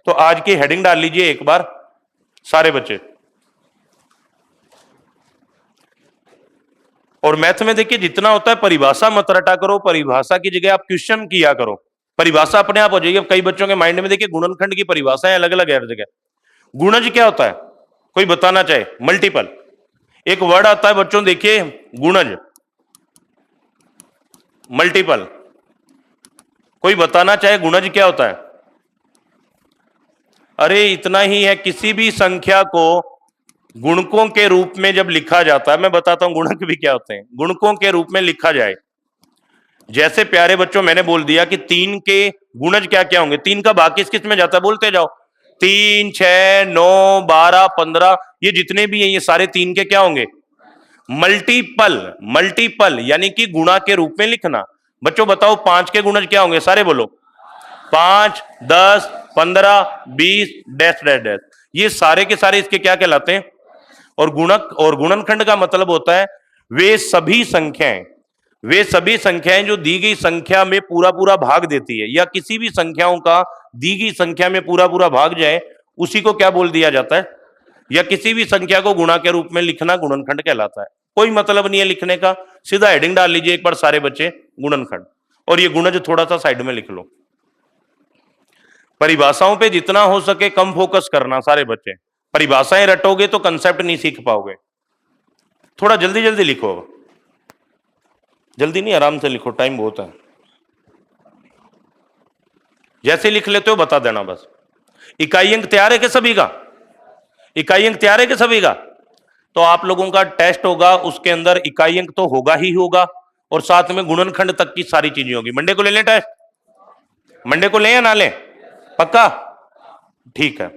S1: तो आज की हेडिंग डाल लीजिए एक बार सारे बच्चे। और मैथ में देखिए जितना होता है परिभाषा मत रटा करो, परिभाषा की जगह आप क्वेश्चन किया करो, परिभाषा अपने आप हो जाएगी। कई बच्चों के माइंड में देखिए गुणनखंड की परिभाषाएं अलग अलग है हर जगह। गुणज क्या होता है? कोई बताना चाहे? मल्टीपल। एक वर्ड आता है बच्चों, देखिए, गुणज, मल्टीपल। कोई बताना चाहे गुणज क्या होता है? अरे इतना ही है, किसी भी संख्या को गुणकों के रूप में जब लिखा जाता है, मैं बताता हूं गुणक भी क्या होते हैं, गुणकों के रूप में लिखा जाए। जैसे प्यारे बच्चों मैंने बोल दिया कि 3 के गुणज क्या क्या होंगे, 3 का भाग किस किस में जाता है, बोलते जाओ। 3, 6, 9, 12, 15, ये जितने भी हैं ये सारे 3 के क्या होंगे, मल्टीपल। मल्टीपल यानी कि गुणा के रूप में लिखना। बच्चों बताओ 5 के गुणज क्या होंगे, सारे बोलो। 5, 10, 15, 20, डैश डैश डैश, ये सारे के सारे इसके क्या कहलाते हैं? और गुणक और गुणनखंड का मतलब होता है वे सभी संख्याएं जो दी गई संख्या में पूरा पूरा भाग देती है, या किसी भी संख्याओं का दी गई संख्या में पूरा पूरा भाग जाए, उसी को क्या बोल दिया जाता है? या किसी भी संख्या को गुणा के रूप में लिखना गुणनखंड कहलाता है। कोई मतलब नहीं है लिखने का, सीधा हेडिंग डाल लीजिए एक बार सारे बच्चे, गुणनखंड, और ये गुणज थोड़ा सा साइड में लिख लो। परिभाषाओं पे जितना हो सके कम फोकस करना सारे बच्चे। परिभाषाएं रटोगे तो कंसेप्ट नहीं सीख पाओगे। थोड़ा जल्दी जल्दी लिखो, जल्दी नहीं, आराम से लिखो, टाइम बहुत है। जैसे लिख लेते हो बता देना बस। इकाई अंक तैयार है कि सभी का? इकाई अंक तैयार है कि सभी का? तो आप लोगों का टेस्ट होगा, उसके अंदर इकाई अंक तो होगा ही होगा, और साथ में गुणनखंड तक की सारी चीजें होगी। मंडे को ले लें टेस्ट? मंडे को लें या ना लें? पक्का? ठीक है,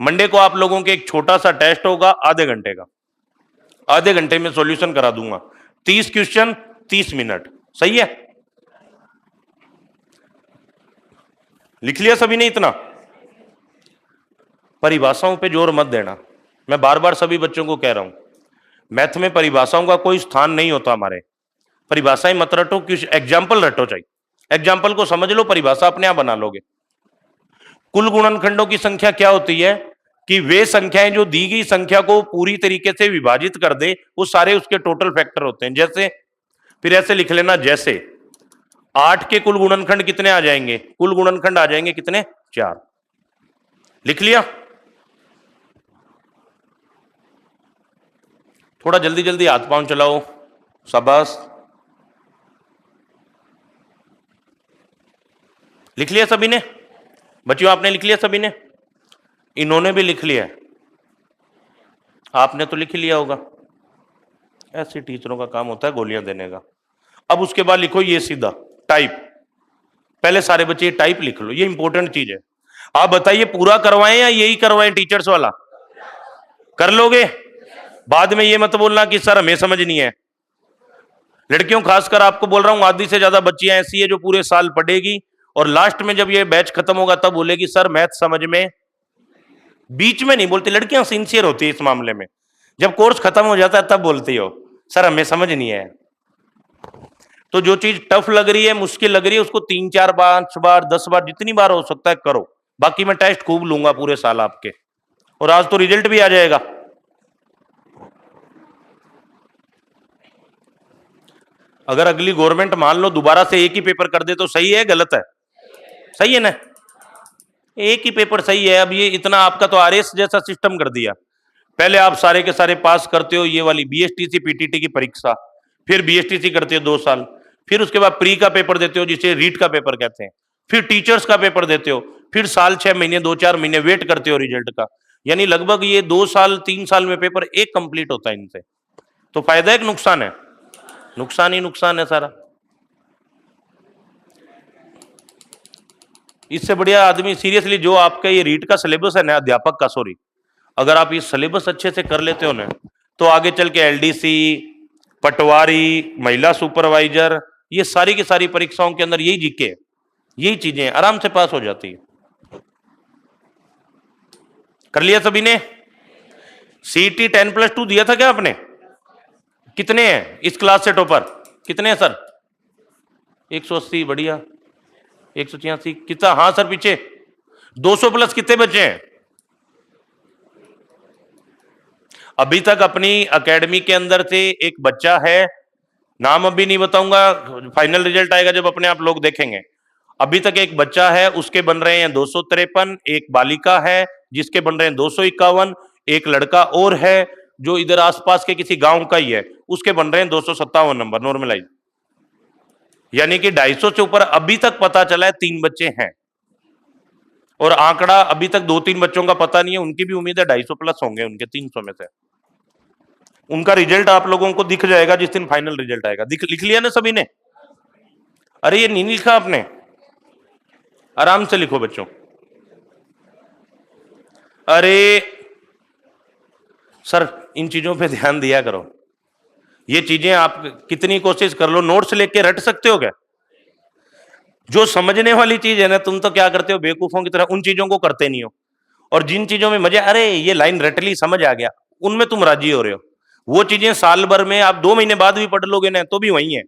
S1: मंडे को आप लोगों के एक छोटा सा टेस्ट होगा, आधे घंटे का। आधे घंटे में सॉल्यूशन करा दूंगा, 30 क्वेश्चन 30 मिनट, सही है? लिख लिया सभी ने इतना? परिभाषाओं पे जोर मत देना, मैं बार बार सभी बच्चों को कह रहा हूं, मैथ में परिभाषाओं का कोई स्थान नहीं होता हमारे। परिभाषाएं मत रटो, कुछ एग्जाम्पल रटो, चाहिए एग्जाम्पल को समझ लो, परिभाषा अपने आप बना लोगे। कुल गुणनखंडों की संख्या क्या होती है कि वे संख्याएं जो दी गई संख्या को पूरी तरीके से विभाजित कर दे, वो सारे उसके टोटल फैक्टर होते हैं। जैसे, फिर ऐसे लिख लेना, जैसे 8 के कुल गुणनखंड कितने आ जाएंगे? कुल गुणनखंड आ जाएंगे कितने? 4। लिख लिया? थोड़ा जल्दी जल्दी हाथ पांव चलाओ, शाबाश। लिख लिया सभी ने? बच्चों आपने लिख लिया सभी ने? इन्होंने भी लिख लिया, आपने तो लिख लिया होगा। ऐसे टीचरों का काम होता है गोलियां देने का। अब उसके बाद लिखो ये सीधा टाइप। पहले सारे बच्चे टाइप लिख लो, ये इंपॉर्टेंट चीज है। आप बताइए पूरा करवाएं या यही करवाएं टीचर्स वाला? कर लोगे? बाद में ये मत बोलना कि सर हमें समझ नहीं है। लड़कियों खासकर आपको बोल रहा हूं, आधी से ज्यादा बच्चियां ऐसी है जो पूरे साल पढ़ेगी और लास्ट में जब ये बैच खत्म होगा तब बोलेगी सर मैथ समझ में। बीच में नहीं बोलती, लड़कियां सिंसियर होती है इस मामले में। जब कोर्स खत्म हो जाता है तब बोलती हो सर हमें समझ नहीं है। तो जो चीज टफ लग रही है, मुश्किल लग रही है, उसको 3, 4, 5 बार 10 बार जितनी बार हो सकता है करो। बाकी मैं टेस्ट खूब लूंगा पूरे साल आपके, और आज तो रिजल्ट भी आ जाएगा। अगर अगली गवर्नमेंट मान लो दोबारा से एक ही पेपर कर दे तो सही है गलत है? सही है ना? एक ही पेपर सही है। अब ये इतना आपका तो आरएस जैसा सिस्टम कर दिया। पहले आप सारे के सारे पास करते हो ये वाली बीएसटीसी पीटीटी की परीक्षा, फिर बीएसटीसी करते हो 2 साल, फिर उसके बाद प्री का पेपर देते हो जिसे रीट का पेपर कहते हैं, फिर टीचर्स का पेपर देते हो, फिर साल 6 महीने 2-4 महीने वेट करते हो रिजल्ट का। यानी लगभग ये 2 साल 3 साल में पेपर एक कंप्लीट होता है इनसे। तो फायदा है कि नुकसान है? नुकसान ही नुकसान है सारा। इससे बढ़िया आदमी सीरियसली जो आपका ये रीट का सिलेबस है ना, अध्यापक का, सॉरी, अगर आप ये सिलेबस अच्छे से कर लेते हो ना तो आगे चल के एलडीसी, पटवारी, महिला सुपरवाइजर, ये सारी की सारी परीक्षाओं के अंदर यही जीके, यही चीजें आराम से पास हो जाती है। कर लिया सभी ने? सीटी 10+2 दिया था क्या आपने? कितने हैं इस क्लास से टॉपर? कितने हैं सर? 180, बढ़िया। 186 कितना? हाँ सर पीछे 200+ कितने बचे हैं? अभी तक अपनी एकेडमी के अंदर से एक बच्चा है, नाम अभी नहीं बताऊंगा, फाइनल रिजल्ट आएगा जब अपने आप लोग देखेंगे। अभी तक एक बच्चा है उसके बन रहे हैं 253, एक बालिका है जिसके बन रहे हैं 251, एक लड़का और है जो इधर आसपास के किसी गांव का ही है, उसके बन रहे हैं 257 नंबर नॉर्मलाइज। यानी कि 250 से ऊपर अभी तक पता चला है 3 बच्चे हैं, और आंकड़ा अभी तक 2-3 बच्चों का पता नहीं है, उनकी भी उम्मीद है 250 प्लस होंगे उनके 300 में से। उनका रिजल्ट आप लोगों को दिख जाएगा जिस दिन फाइनल रिजल्ट आएगा। लिख लिया ना सभी ने? अरे ये नहीं लिखा आपने? आराम से लिखो बच्चों। अरे सर इन चीजों पे ध्यान दिया करो। ये चीजें आप कितनी कोशिश कर लो, नोट्स लेके रट सकते हो क्या? जो समझने वाली चीज है ना, तुम तो क्या करते हो बेवकूफों की तरह, उन चीजों को करते नहीं हो। और जिन चीजों में मजे, अरे ये लाइन रट ली समझ आ गया, उनमें तुम राजी हो रहे हो। वो चीजें साल भर में आप 2 महीने बाद भी पढ़ लोगे ना तो भी वही है।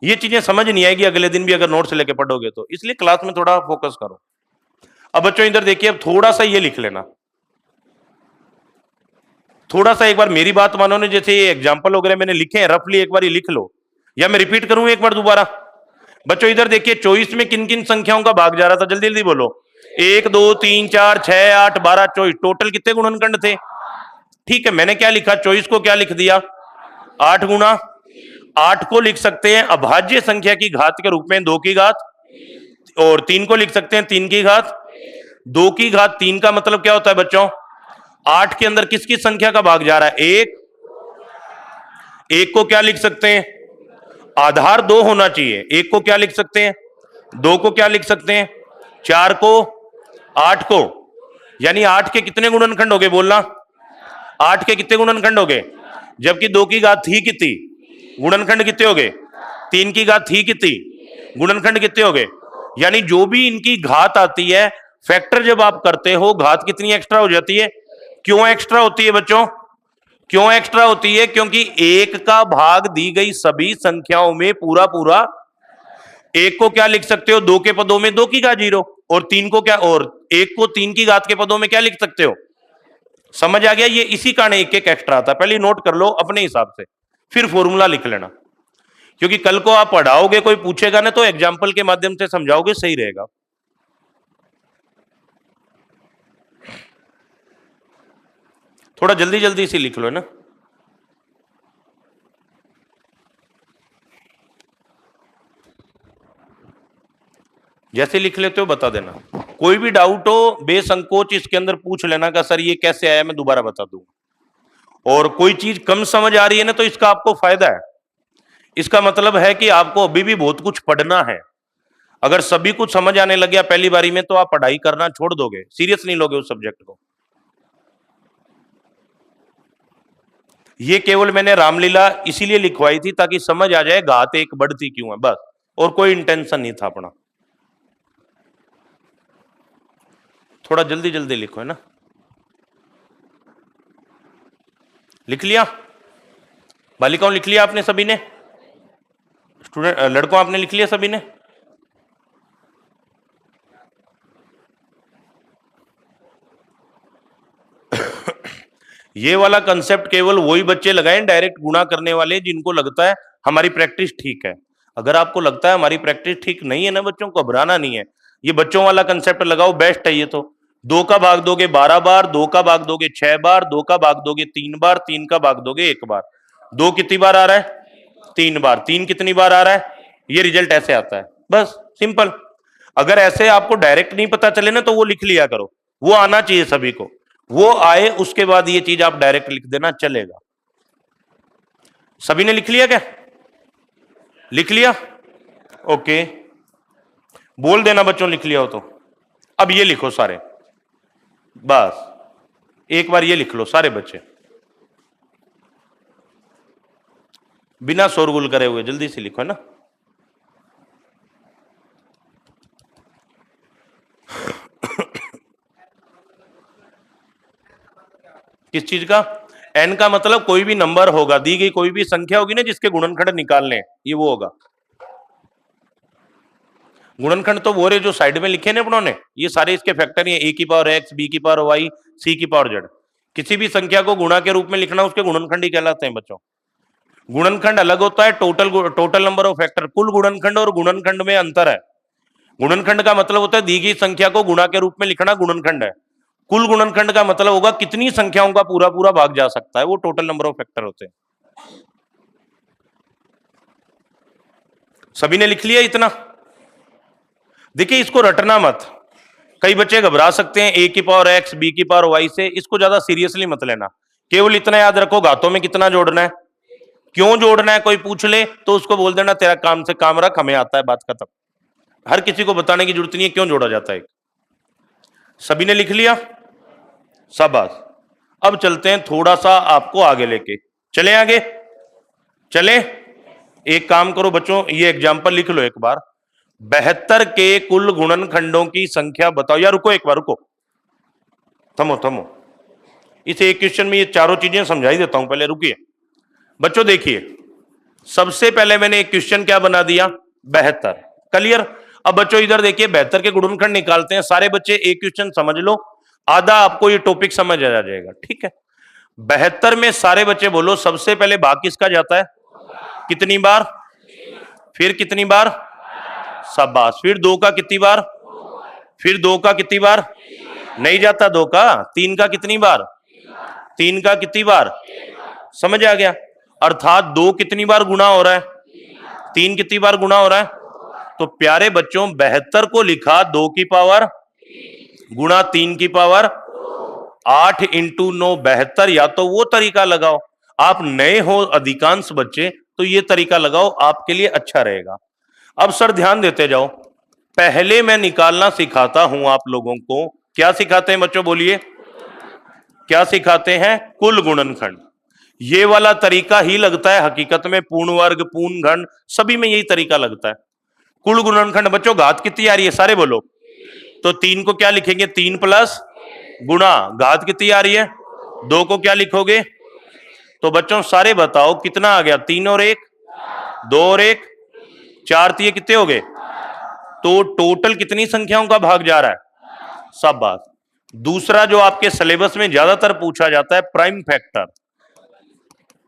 S1: ये चीजें समझ नहीं आएगी अगले दिन भी अगर नोट्स लेके पढ़ोगे तो, इसलिए क्लास में थोड़ा फोकस करो। अब बच्चों इधर देखिए, अब थोड़ा सा ये लिख लेना, थोड़ा सा एक बार मेरी बात मानो ने, जैसे ये एग्जाम्पल वगैरह मैंने लिखे हैं रफली, एक बार ये लिख लो, या मैं रिपीट करूं एक बार दोबारा। बच्चों इधर देखिए, 24 में किन किन संख्याओं का भाग जा रहा था, जल्दी जल्दी बोलो। 1 2 3 4 6 8 12 24, टोटल कितने गुणनखंड थे? ठीक है, मैंने क्या लिखा, 24 को क्या लिख दिया, 8 गुणा। 8 को लिख सकते हैं अभाज्य संख्या की घात के रूप में 2 की घात, और 3 को लिख सकते हैं 3 की घात। 2 की घात 3 का मतलब क्या होता है बच्चों, 8 के अंदर किसकी संख्या का भाग जा रहा है, 1। 1 को क्या लिख सकते हैं, आधार 2 होना चाहिए। 1 को क्या लिख सकते हैं, 2 को क्या लिख सकते हैं, 4 को, 8 को। यानी 8 के कितने गुणनखंड हो गए बोलना, 8 के कितने गुणनखंड हो गए? जबकि 2 की घात थी कितनी, गुणनखंड कितने हो गए? 3 की घात थी कितनी, गुणनखंड कितने हो गए? यानी जो भी इनकी घात आती है, फैक्टर जब आप करते हो, घात कितनी एक्स्ट्रा हो जाती है। क्यों एक्स्ट्रा होती है बच्चों, क्यों एक्स्ट्रा होती है? क्योंकि 1 का भाग दी गई सभी संख्याओं में पूरा पूरा। 1 को क्या लिख सकते हो, 2 के पदों में 2 की घात 0, और 3 को क्या, और 1 को 3 की घात के पदों में क्या लिख सकते हो। समझ आ गया? ये इसी कारण एक एक एक्स्ट्रा आता है। पहले नोट कर लो अपने हिसाब से, फिर फॉर्मूला लिख लेना, क्योंकि कल को आप पढ़ाओगे, कोई पूछेगा ना तो एग्जाम्पल के माध्यम से समझाओगे, सही रहेगा। थोड़ा जल्दी जल्दी से लिख लो ना। जैसे लिख लेते हो बता देना, कोई भी डाउट हो बेसंकोच इसके अंदर पूछ लेना का सर ये कैसे आया, मैं दोबारा बता दूंगा। और कोई चीज कम समझ आ रही है ना तो इसका आपको फायदा है, इसका मतलब है कि आपको अभी भी बहुत कुछ पढ़ना है। अगर सभी कुछ समझ आने लग गया पहली बारी में तो आप पढ़ाई करना छोड़ दोगे, सीरियस नहीं लोगे उस सब्जेक्ट को। ये केवल मैंने रामलीला इसीलिए लिखवाई थी ताकि समझ आ जाए घात एक बढ़ती क्यों है, बस, और कोई इंटेंशन नहीं था अपना। थोड़ा जल्दी जल्दी लिखो, है ना। लिख लिया बालिकाओं, लिख लिया आपने सभी ने, स्टूडेंट लड़कों आपने लिख लिया सभी ने। ये वाला कंसेप्ट केवल वही बच्चे लगाएं डायरेक्ट गुणा करने वाले जिनको लगता है हमारी प्रैक्टिस ठीक है। अगर आपको लगता है हमारी प्रैक्टिस ठीक नहीं है ना बच्चों को घबराना नहीं है, ये बच्चों वाला कंसेप्ट लगाओ, बेस्ट है ये तो। 2 का भाग दोगे 12 बार, 2 का भाग दोगे 6 बार, 2 का भाग दोगे 3 बार, 3 का भाग दोगे 1 बार। 2 कितनी बार आ रहा है, 3 बार। 3 कितनी बार आ रहा है, ये रिजल्ट ऐसे आता है, बस सिंपल। अगर ऐसे आपको डायरेक्ट नहीं पता चले ना तो वो लिख लिया करो, वो आना चाहिए सभी को, वो आए उसके बाद ये चीज आप डायरेक्ट लिख देना चलेगा। सभी ने लिख लिया क्या, लिख लिया? ओके, बोल देना बच्चों लिख लिया हो तो। अब ये लिखो सारे, बस एक बार ये लिख लो सारे बच्चे, बिना शोरगुल करे हुए जल्दी से लिखो, है ना। किस चीज का, एन का मतलब कोई भी नंबर होगा, दी गई कोई भी संख्या होगी ना जिसके गुणनखंड निकालने, ये वो होगा। गुणनखंड तो वो रहे जो साइड में लिखे ना अपनों ने, ये सारे इसके फैक्टर ही, ए की पावर एक्स, बी की पावर वाई, सी की पावर जेड। किसी भी संख्या को गुणा के रूप में लिखना उसके गुणनखंड ही कहलाते हैं बच्चों। गुणनखंड अलग होता है, टोटल नंबर ऑफ फैक्टर, कुल गुणनखंड और गुणनखंड में अंतर है। गुणनखंड का मतलब होता है दी गई संख्या को गुणा के रूप में लिखना गुणनखंड है। कुल गुणनखंड का मतलब होगा कितनी संख्याओं का पूरा पूरा भाग जा सकता है, वो टोटल नंबर ऑफ फैक्टर होते हैं। सभी ने लिख लिया इतना? देखिए इसको रटना मत, कई बच्चे घबरा सकते हैं, ए की पावर एक्स बी की पावर वाई से, इसको ज्यादा सीरियसली मत लेना। केवल इतना याद रखो, घातों में कितना जोड़ना है, क्यों जोड़ना है, कोई पूछ ले तो उसको बोल देना तेरा काम से काम रख, हमें आता है, बात खत्म। हर किसी को बताने की जरूरत नहीं है क्यों जोड़ा जाता है। सभी ने लिख लिया? शाबाश। अब चलते हैं थोड़ा सा आपको आगे लेके चले, आगे चले। एक काम करो बच्चों, ये एग्जाम्पल लिख लो एक बार। 72 के कुल गुणनखंडों की संख्या बताओ। यार रुको एक बार, रुको, थमो थमो, इस एक क्वेश्चन में ये चारों चीजें समझाई देता हूं, पहले रुकिए बच्चों। देखिए सबसे पहले मैंने एक क्वेश्चन क्या बना दिया, 72, क्लियर। अब बच्चों इधर देखिए, 72 के गुणनखंड निकालते हैं। सारे बच्चे एक क्वेश्चन समझ लो, आधा आपको ये टॉपिक समझ आ जाएगा, ठीक है। 72 में सारे बच्चे बोलो, सबसे पहले भाग किसका जाता है, कितनी बार, फिर कितनी बार, शाबाश, फिर 2 का कितनी बार, फिर 2 का कितनी बार, नहीं जाता 2 का, 3 का कितनी बार, 3 का कितनी बार, समझ आ गया। अर्थात 2 कितनी बार गुणा हो रहा है, 3 कितनी बार गुणा हो रहा है। तो प्यारे बच्चों 72 को लिखा 2 की पावर गुणा 3 की पावर 8 इंटू 9 72। या तो वो तरीका लगाओ, आप नए हो अधिकांश बच्चे तो ये तरीका लगाओ, आपके लिए अच्छा रहेगा। अब सर ध्यान देते जाओ, पहले मैं निकालना सिखाता हूं आप लोगों को। क्या सिखाते हैं बच्चों, बोलिए क्या सिखाते हैं, कुल गुणनखंड। ये वाला तरीका ही लगता है हकीकत में, पूर्ण वर्ग पूर्ण घन सभी में यही तरीका लगता है। कुल गुणनखंड बच्चों घात कितनी आ रही है, सारे बोलो। तो 3 को क्या लिखेंगे, 3 प्लस गुणा घात कितनी आ रही है, 2 को क्या लिखोगे। तो बच्चों सारे बताओ कितना आ गया, 3 और 1, 2 और 1, 4, तो ये कितने हो गए। तो टोटल कितनी संख्याओं का भाग जा रहा है, सब बात। दूसरा जो आपके सिलेबस में ज्यादातर पूछा जाता है, प्राइम फैक्टर।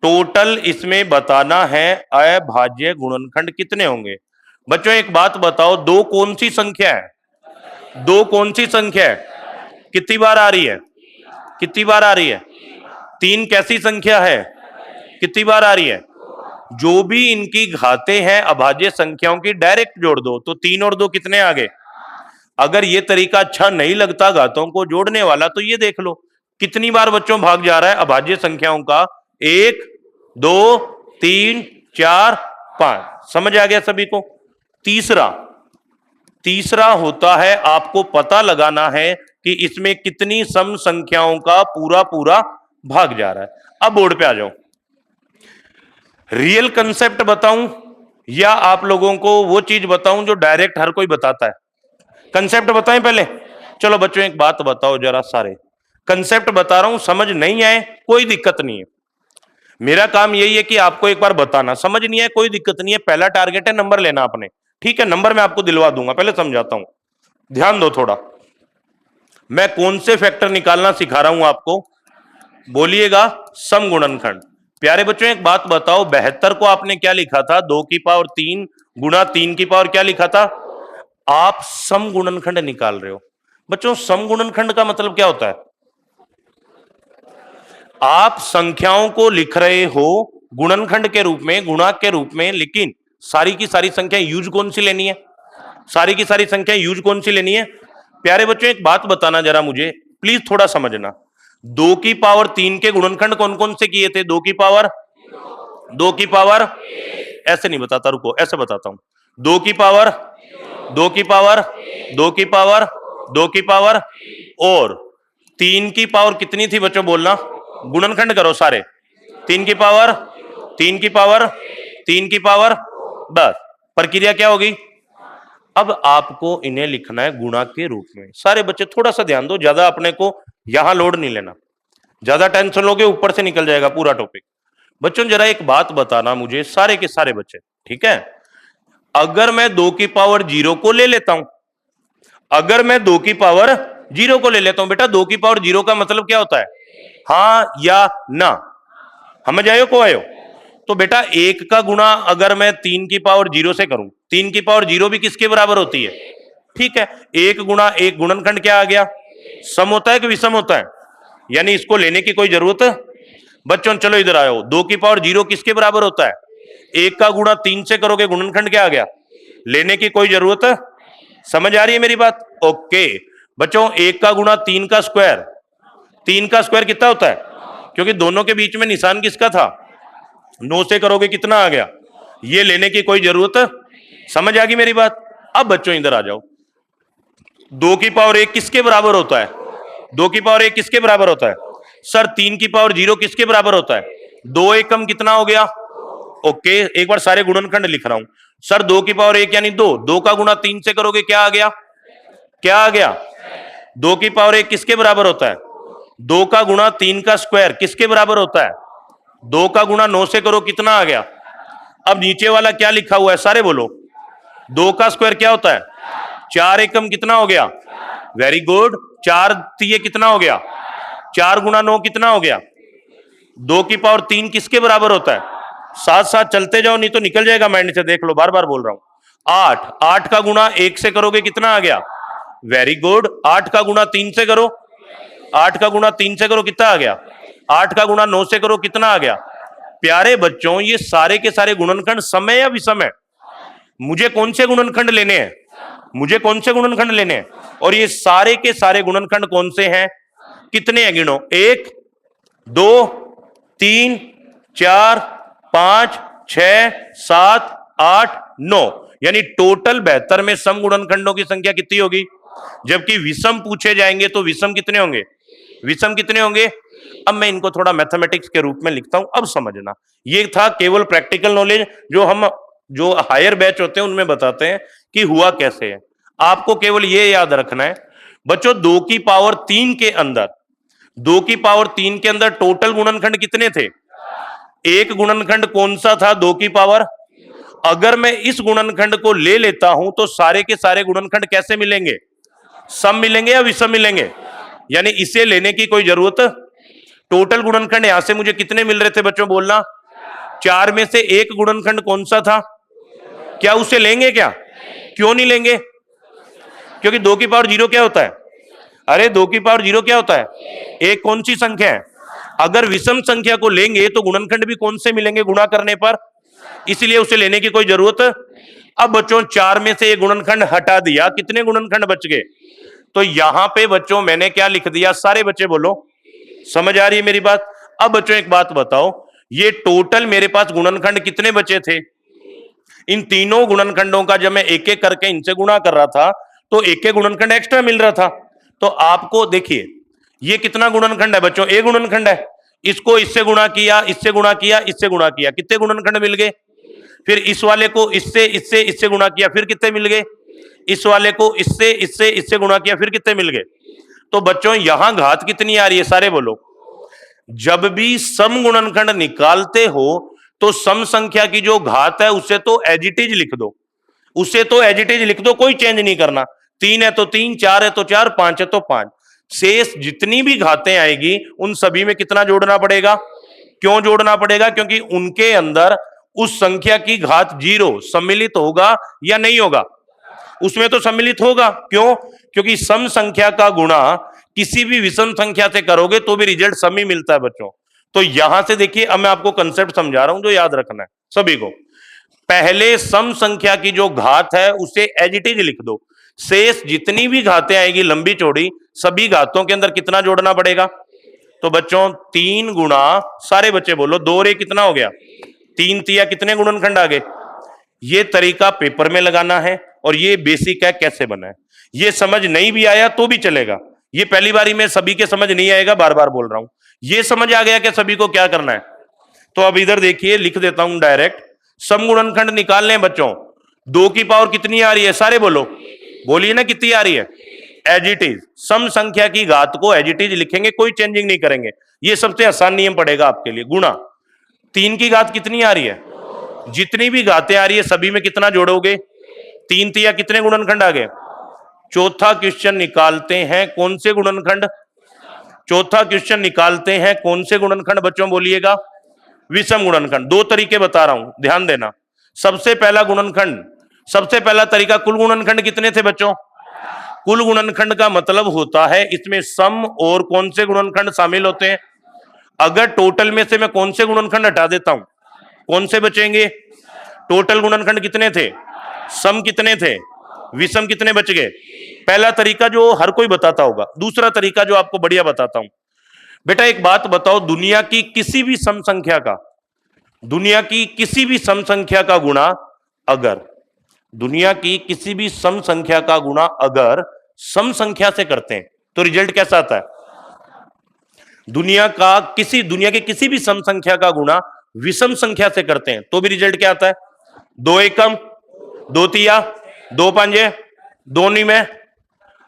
S1: टोटल इसमें बताना है अभाज्य गुणनखंड कितने होंगे। बच्चों एक बात बताओ, 2 कौन सी संख्या है, 2 कौन सी संख्या है, कितनी बार आ रही है, कितनी बार आ रही है। 3 कैसी संख्या है, कितनी बार आ रही है। जो भी इनकी घातें हैं अभाज्य संख्याओं की, डायरेक्ट जोड़ दो, तो 3 और 2 कितने आ गए। अगर ये तरीका अच्छा नहीं लगता घातों को जोड़ने वाला, तो ये देख लो कितनी बार बच्चों भाग जा रहा है अभाज्य संख्याओं का, 1 2 3 4 5। समझ आ गया सभी को। तीसरा होता है, आपको पता लगाना है कि इसमें कितनी सम संख्याओं का पूरा पूरा भाग जा रहा है। अब बोर्ड पे आ जाओ, रियल कंसेप्ट बताऊं या आप लोगों को वो चीज बताऊं जो डायरेक्ट हर कोई बताता है। कंसेप्ट बताएं पहले। चलो बच्चों एक बात बताओ जरा, सारे कंसेप्ट बता रहा हूं, समझ नहीं आए कोई दिक्कत नहीं है, मेरा काम यही है कि आपको एक बार बताना। समझ नहीं आए कोई दिक्कत नहीं है, पहला टारगेट है नंबर लेना आपने, ठीक है। नंबर मैं आपको दिलवा दूंगा, पहले समझाता हूं, ध्यान दो थोड़ा। मैं कौन से फैक्टर निकालना सिखा रहा हूं आपको, बोलिएगा, सम गुणनखंड। प्यारे बच्चों एक बात बताओ, 72 को आपने क्या लिखा था, 2 की पावर 3 गुणा 3 की पावर क्या लिखा था। आप सम गुणनखंड निकाल रहे हो। बच्चों सम गुणनखंड का मतलब क्या होता है, आप संख्याओं को लिख रहे हो गुणनखंड के रूप में, गुणांक के रूप में, लेकिन सारी की सारी संख्या यूज कौन सी लेनी है, सारी की सारी संख्या यूज कौन सी लेनी है। प्यारे बच्चों एक बात बताना जरा मुझे, प्लीज थोड़ा समझना। 2 की पावर 3 के गुणनखंड कौन कौन से किए थे, 2 की पावर, 2 की पावर, ऐसे नहीं बताता, रुको ऐसे बताता हूं, 2 की पावर, 2 की पावर, 2 की पावर, 2 की पावर, और 3 की पावर कितनी थी बच्चों, बोलना, गुणनखंड करो सारे, 3 की पावर, 3 की पावर, 3 की पावर, बस प्रक्रिया क्या होगी। अब आपको इन्हें लिखना है गुणा के रूप में। सारे बच्चे थोड़ा सा ध्यान दो, ज्यादा अपने को यहां लोड नहीं लेना, ज्यादा टेंशन लोगे ऊपर से निकल जाएगा पूरा टॉपिक। बच्चों जरा एक बात बताना मुझे, सारे के सारे बच्चे, ठीक है। अगर मैं 2 की पावर 0 को ले लेता हूं, अगर मैं 2 की पावर 0 को ले लेता हूं, बेटा 2 की पावर 0 का मतलब क्या होता है, हाँ या ना, समझ आयो को आयो। तो बेटा 1 का गुणा अगर मैं 3 की पावर 0 से करूं, 3 की पावर 0 भी किसके बराबर होती है, ठीक है। 1 गुणा 1 गुणनखंड क्या आ गया, सम होता है कि विषम होता है, यानी इसको लेने की कोई जरूरत। बच्चों चलो इधर आओ, 2 की पावर 0 किसके बराबर होता है? 1 का गुणा 3 से करोगे, गुणनखंड क्या आ गया? लेने की कोई जरूरत। समझ आ रही है मेरी बात? ओके बच्चों, 1 का गुणा 3 का स्क्वायर, 3 का स्क्वायर कितना होता है? क्योंकि दोनों के बीच में निशान किसका था? 9 से करोगे कितना आ गया? ये लेने की कोई जरूरत। समझ आ गई मेरी बात? अब बच्चों इधर आ जाओ, 2 की पावर 1 किसके बराबर होता है? 2 की पावर 1 किसके बराबर होता है? सर 3 की पावर 0 किसके बराबर होता है? 2 एकम कितना हो गया? ओके एक बार सारे गुणनखंड लिख रहा हूं। सर 2 की पावर 1 यानी 2, 2 का गुणा 3 से करोगे क्या आ गया? क्या आ गया? 2 की पावर 1 किसके बराबर होता है? 2 का गुणा 3 का स्क्वायर किसके बराबर होता है? 2 का गुणा 9 से करो कितना आ गया? अब नीचे वाला क्या लिखा हुआ है सारे बोलो? 2 का स्क्वायर क्या होता है? 4 एकम कितना हो गया? वेरी गुड, 4 तिये कितना हो गया? 4 गुणा 9 कितना हो गया? 2 की पावर 3 किसके बराबर होता है? साथ साथ चलते जाओ नहीं तो निकल जाएगा माइंड से, देख लो बार बार बोल रहा हूं। 8, 8 का गुणा 1 से करोगे कितना आ गया? वेरी गुड, 8 का गुणा 3 से करो, 8 का गुणा 3 से करो कितना आ गया? 8 का गुणा 9 से करो कितना आ गया? प्यारे बच्चों ये सारे के सारे गुणनखंड सम है या विषम है? मुझे कौन से गुणनखंड लेने हैं? मुझे कौन से गुणनखंड लेने हैं? और ये सारे के सारे गुणनखंड कौन से हैं? कितने हैं गिनो? 1 2 3 4 5 6 7 8 9, यानी टोटल 72 में सम गुणनखंडों की संख्या कितनी होगी? जबकि विषम पूछे जाएंगे तो विषम कितने होंगे? विषम कितने होंगे? अब मैं इनको थोड़ा मैथमेटिक्स के रूप में लिखता हूं, अब समझना। ये था केवल प्रैक्टिकल नॉलेज जो हायर बैच होते हैं उनमें बताते हैं कि हुआ कैसे है। आपको केवल ये याद रखना है बच्चों, 2 की पावर 3 के अंदर, 2 की पावर 3 के अंदर टोटल गुणनखंड कितने थे? एक गुणनखंड कौन सा था 2 की पावर? अगर मैं इस गुणनखंड को ले लेता हूं तो सारे के सारे गुणनखंड कैसे मिलेंगे? सम मिलेंगे या विषम मिलेंगे? यानी इसे लेने की कोई जरूरत। टोटल गुणनखंड यहां से मुझे कितने मिल रहे थे बच्चों बोलना? 4 में से एक गुणनखंड कौन सा था? क्या उसे लेंगे क्या? क्यों नहीं लेंगे? क्योंकि 2 की पावर 0 क्या होता है? अरे 2 की पावर 0 क्या होता है? एक कौन सी संख्या है? अगर विषम संख्या को लेंगे तो गुणनखंड भी कौन से मिलेंगे गुणा करने पर? इसलिए उसे लेने की कोई जरूरत। अब बच्चों 4 में से एक गुणनखंड हटा दिया, कितने गुणनखंड बच गए? तो यहां पे बच्चों मैंने क्या लिख दिया? सारे बच्चे बोलो, समझ आ रही है मेरी बात? अब बच्चों एक बात बताओ, ये टोटल मेरे पास गुणनखंड कितने बचे थे? इन तीनों गुणनखंडों का जब मैं एक एक करके इनसे गुणा कर रहा था तो एक एक गुणनखंड एक्स्ट्रा मिल रहा था। तो आपको देखिए ये कितना गुणनखंड है बच्चों? एक गुणनखंड है, इसको इससे गुणा किया, इससे गुणा किया, इससे गुणा किया, कितने गुणनखंड मिल गए? फिर इस वाले को इससे इससे इससे गुणा किया, फिर कितने मिल गए? इस वाले को इससे इससे इससे गुणा किया, फिर कितने मिल गए? तो बच्चों यहां घात कितनी आ रही है सारे बोलो? जब भी सम गुणनखंड निकालते हो तो सम संख्या की जो घात है उसे तो एज इट इज लिख दो, उसे तो एज इट इज लिख दो, कोई चेंज नहीं करना। 3 है तो 3, 4 है तो 4, 5 है तो 5। शेष जितनी भी घातें आएगी उन सभी में कितना जोड़ना पड़ेगा? क्यों जोड़ना पड़ेगा? क्योंकि उनके अंदर उस संख्या की घात 0 सम्मिलित होगा या नहीं होगा? उसमें तो सम्मिलित होगा। क्यों? क्योंकि सम संख्या का गुणा किसी भी विषम संख्या से करोगे तो भी रिजल्ट सम ही मिलता है बच्चों। तो यहां से देखिए, अब मैं आपको कंसेप्ट समझा रहा हूं जो याद रखना है सभी को। पहले सम संख्या की जो घात है उसे एज इट इज लिख दो, शेष जितनी भी घातें आएगी लंबी चौड़ी सभी घातों के अंदर कितना जोड़ना पड़ेगा? तो बच्चों 3 गुणा, सारे बच्चे बोलो, 2 रे कितना हो गया? 3 तिया कितने गुणनखंड आ गए? ये तरीका पेपर में लगाना है और ये बेसिक है कैसे बना है। ये समझ नहीं भी आया तो भी चलेगा, ये पहली बारी में सभी के समझ नहीं आएगा, बार बार बोल रहा हूं। ये समझ आ गया कि सभी को क्या करना है? तो अब इधर देखिए लिख देता हूं डायरेक्ट। सम गुणनखंड निकाल लें बच्चों, 2 की पावर कितनी आ रही है? सारे बोलो, बोलिए ना कितनी आ रही है? As it is. सम संख्या की घात को एज इट इज लिखेंगे, कोई चेंजिंग नहीं करेंगे। ये सबसे आसान नियम पड़ेगा आपके लिए। गुणा 3 की घात कितनी आ रही है? जितनी भी घातें आ रही है सभी में कितना जोड़ोगे? 3 तिया कितने गुणनखंड आ गए? चौथा क्वेश्चन निकालते हैं कौन से गुणनखंड? चौथा क्वेश्चन निकालते हैं कौन से गुणनखंड बच्चों बोलिएगा? विषम गुणनखंड। 2 तरीके बता रहा हूं, ध्यान देना। सबसे पहला गुणनखंड, सबसे पहला तरीका, कुल गुणनखंड कितने थे बच्चों? कुल गुणनखंड का मतलब होता है इसमें सम और कौन से गुणनखंड शामिल होते हैं। अगर टोटल में से मैं कौन से गुणनखंड हटा देता हूं, कौन से बचेंगे? टोटल गुणनखंड कितने थे? सम कितने थे? विषम कितने बच गए? पहला तरीका जो हर कोई बताता होगा। दूसरा तरीका जो आपको बढ़िया बताता हूं, बेटा एक बात बताओ, दुनिया की किसी भी सम संख्या का, दुनिया की किसी भी सम संख्या का गुणा अगर, दुनिया की किसी भी सम संख्या का गुणा अगर सम संख्या से करते हैं तो रिजल्ट कैसा आता है? दुनिया के किसी भी सम संख्या का गुणा विषम संख्या से करते हैं तो भी रिजल्ट क्या आता है? दो एकम, दो तिया, दो पांजे, दो निमे।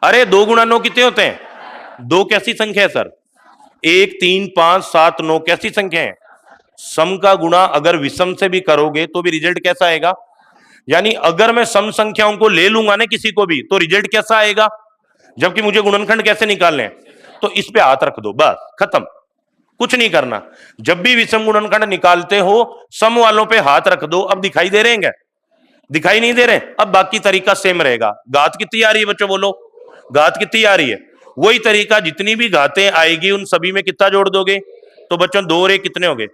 S1: अरे दो गुणा नौ कितने होते हैं? दो कैसी संख्या है सर? 1 3 5 7 9 कैसी संख्या है? सम का गुणा अगर विषम से भी करोगे तो भी रिजल्ट कैसा आएगा? यानी अगर मैं सम संख्याओं को ले लूंगा ना किसी को भी तो रिजल्ट कैसा आएगा? जबकि मुझे गुणनखंड कैसे निकालने हैं? तो इस पे हाथ रख दो, बस खत्म, कुछ नहीं करना। जब भी विषम गुणनखंड निकालते हो सम वालों पे हाथ रख दो। अब दिखाई दे रहे हैं क्या? दिखाई नहीं दे रहे? अब बाकी तरीका सेम रहेगा। घात कितनी आ रही है बच्चों, बोलो घात कितनी आ रही है? वही तरीका, जितनी भी घातें आएगी उन सभी में कितना जोड़ दोगे? तो बच्चों दो और एक कितने हो गए?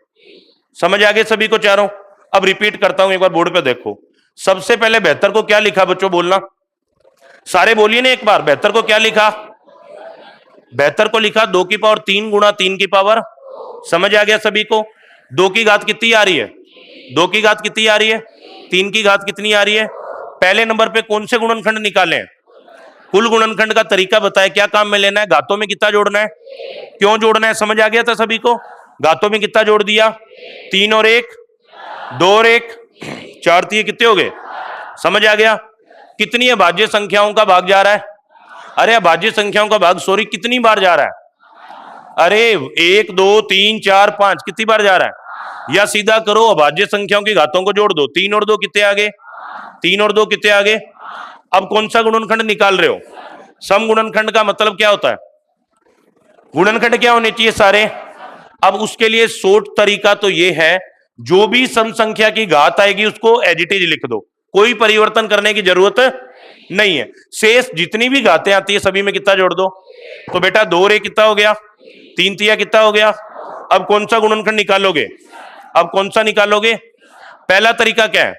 S1: समझ आ गए सभी को चारों? अब रिपीट करता हूं, एक बार बोर्ड पे देखो। सबसे पहले 72 को क्या लिखा बच्चों, बोलना सारे, बोलिए ना एक बार। 72 को क्या लिखा? 72 को लिखा 2 की पावर 3 गुणा 3 की पावर। समझ आ गया सभी को? 2 की घात कितनी आ रही है? 2 की घात कितनी आ रही है? 3 की घात कितनी आ रही है? पहले नंबर पे कौन से गुणनखंड निकालें? कुल गुणनखंड का तरीका बताए, क्या काम में लेना है? घातों में कितना जोड़ना है, क्यों जोड़ना है? समझ आ गया था सभी को? घातों में कितना जोड़ दिया? 3 और 1, 2 और 1, 4 3 कितने हो गए? समझ आ गया? कितनी अभाज्य संख्याओं का भाग जा रहा है? अरे अभाज्य संख्याओं का भाग, सॉरी, कितनी बार जा रहा है? अरे 1 2 3 4 5 कितनी बार जा रहा है? या सीधा करो, अभाज्य संख्याओं की घातों को जोड़ दो। 3 और 2 कितने आ गए? 3 और 2 कितने आ गए? अब कौन सा गुणनखंड निकाल रहे हो? सम गुणनखंड का मतलब क्या होता है? गुणनखंड क्या होने चाहिए? सारे। अब उसके लिए शॉर्ट तरीका तो ये है, जो भी सम संख्या की घात आएगी उसको एज इट इज लिख दो, कोई परिवर्तन करने की जरूरत नहीं है। शेष जितनी भी घातें आती है सभी में कितना जोड़ दो। तो बेटा 2 रे कितना हो गया? 3 तिया कितना हो गया? अब कौन सा गुणनखंड निकालोगे? अब कौन सा निकालोगे? पहला तरीका क्या है?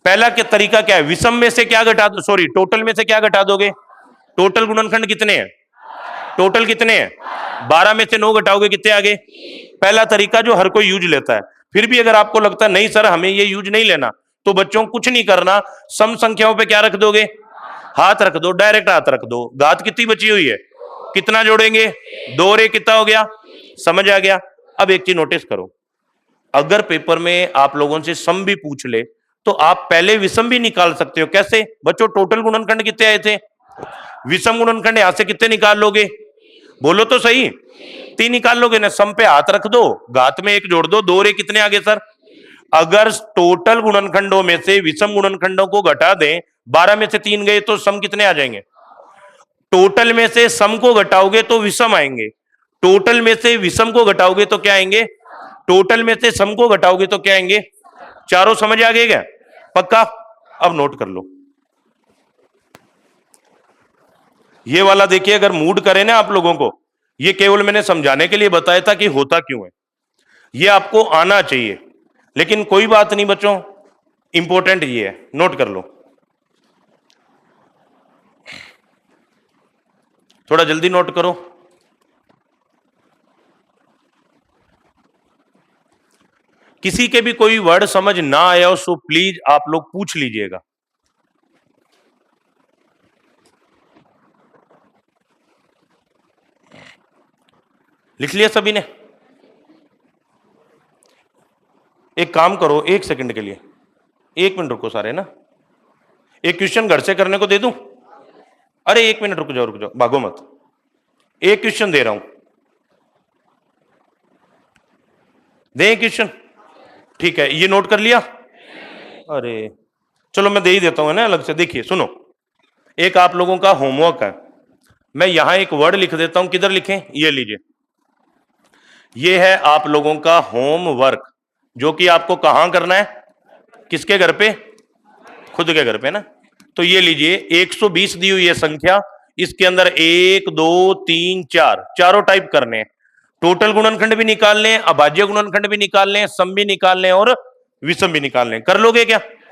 S1: पहला क्या तरीका क्या है? विषम में से क्या घटा दो, सॉरी टोटल में से क्या घटा दोगे? टोटल गुणनखंड कितने हैं? टोटल कितने हैं? 12 में से 9 घटाओगे, कितने आ गए? पहला तरीका जो हर कोई यूज लेता है। फिर भी अगर आपको लगता है नहीं सर हमें ये यूज नहीं लेना, तो बच्चों कुछ नहीं करना, सम संख्याओं पे क्या रख दोगे? हाथ रख दो, डायरेक्ट हाथ रख दो। घात कितनी बची हुई है? कितना जोड़ेंगे? 2 रे कितना हो गया? समझ आ गया? अब एक चीज नोटिस करो, अगर पेपर में आप लोगों से सम भी पूछ ले तो आप पहले विषम भी निकाल सकते हो। कैसे बच्चों? टोटल गुणनखंड कितने आए थे? विषम गुणनखंड यहां से कितने निकाल लोगे? बोलो तो सही। 3 निकाल लोगे ना। सम पे हाथ रख दो, घात में 1 जोड़ दो, 2 रे कितने आगे सर? अगर टोटल गुणनखंडों में से विषम गुणनखंडों को घटा दें, 12 में से 3 गए तो सम कितने आ जाएंगे? टोटल में से सम को घटाओगे तो विषम आएंगे, टोटल में से विषम को घटाओगे तो क्या आएंगे? टोटल में से सम को घटाओगे तो क्या आएंगे? चारों समझ आ गए क्या? पक्का? अब नोट कर लो ये वाला। देखिए अगर मूड करे ना आप लोगों को, ये केवल मैंने समझाने के लिए बताया था कि होता क्यों है, ये आपको आना चाहिए। लेकिन कोई बात नहीं बच्चों, इंपॉर्टेंट ये है, नोट कर लो। थोड़ा जल्दी नोट करो। किसी के भी कोई वर्ड समझ ना आया हो सो प्लीज आप लोग पूछ लीजिएगा। लिख लिया सभी ने? एक काम करो, 1 सेकंड के लिए 1 मिनट रुको सारे ना, एक क्वेश्चन घर से करने को दे दूं? अरे 1 मिनट रुक जाओ, भागो मत। एक क्वेश्चन दे रहा हूं, दे क्वेश्चन। ठीक है, ये नोट कर लिया? अरे चलो मैं दे ही देता हूं ना अलग से। देखिए सुनो, एक आप लोगों का होमवर्क है, मैं यहां एक वर्ड लिख देता हूं। किधर लिखें? ये लीजिए, ये है आप लोगों का होमवर्क, जो कि आपको कहां करना है? किसके घर पे? खुद के घर पे ना। तो ये लीजिए 120 दी हुई है संख्या, इसके अंदर 1 2 3 4 चारों टाइप करने हैं। टोटल गुणनखंड भी निकालने हैं, अभाज्य गुणनखंड भी निकालने हैं, सम भी निकालने हैं और विषम भी निकालने हैं। कर लोगे क्या?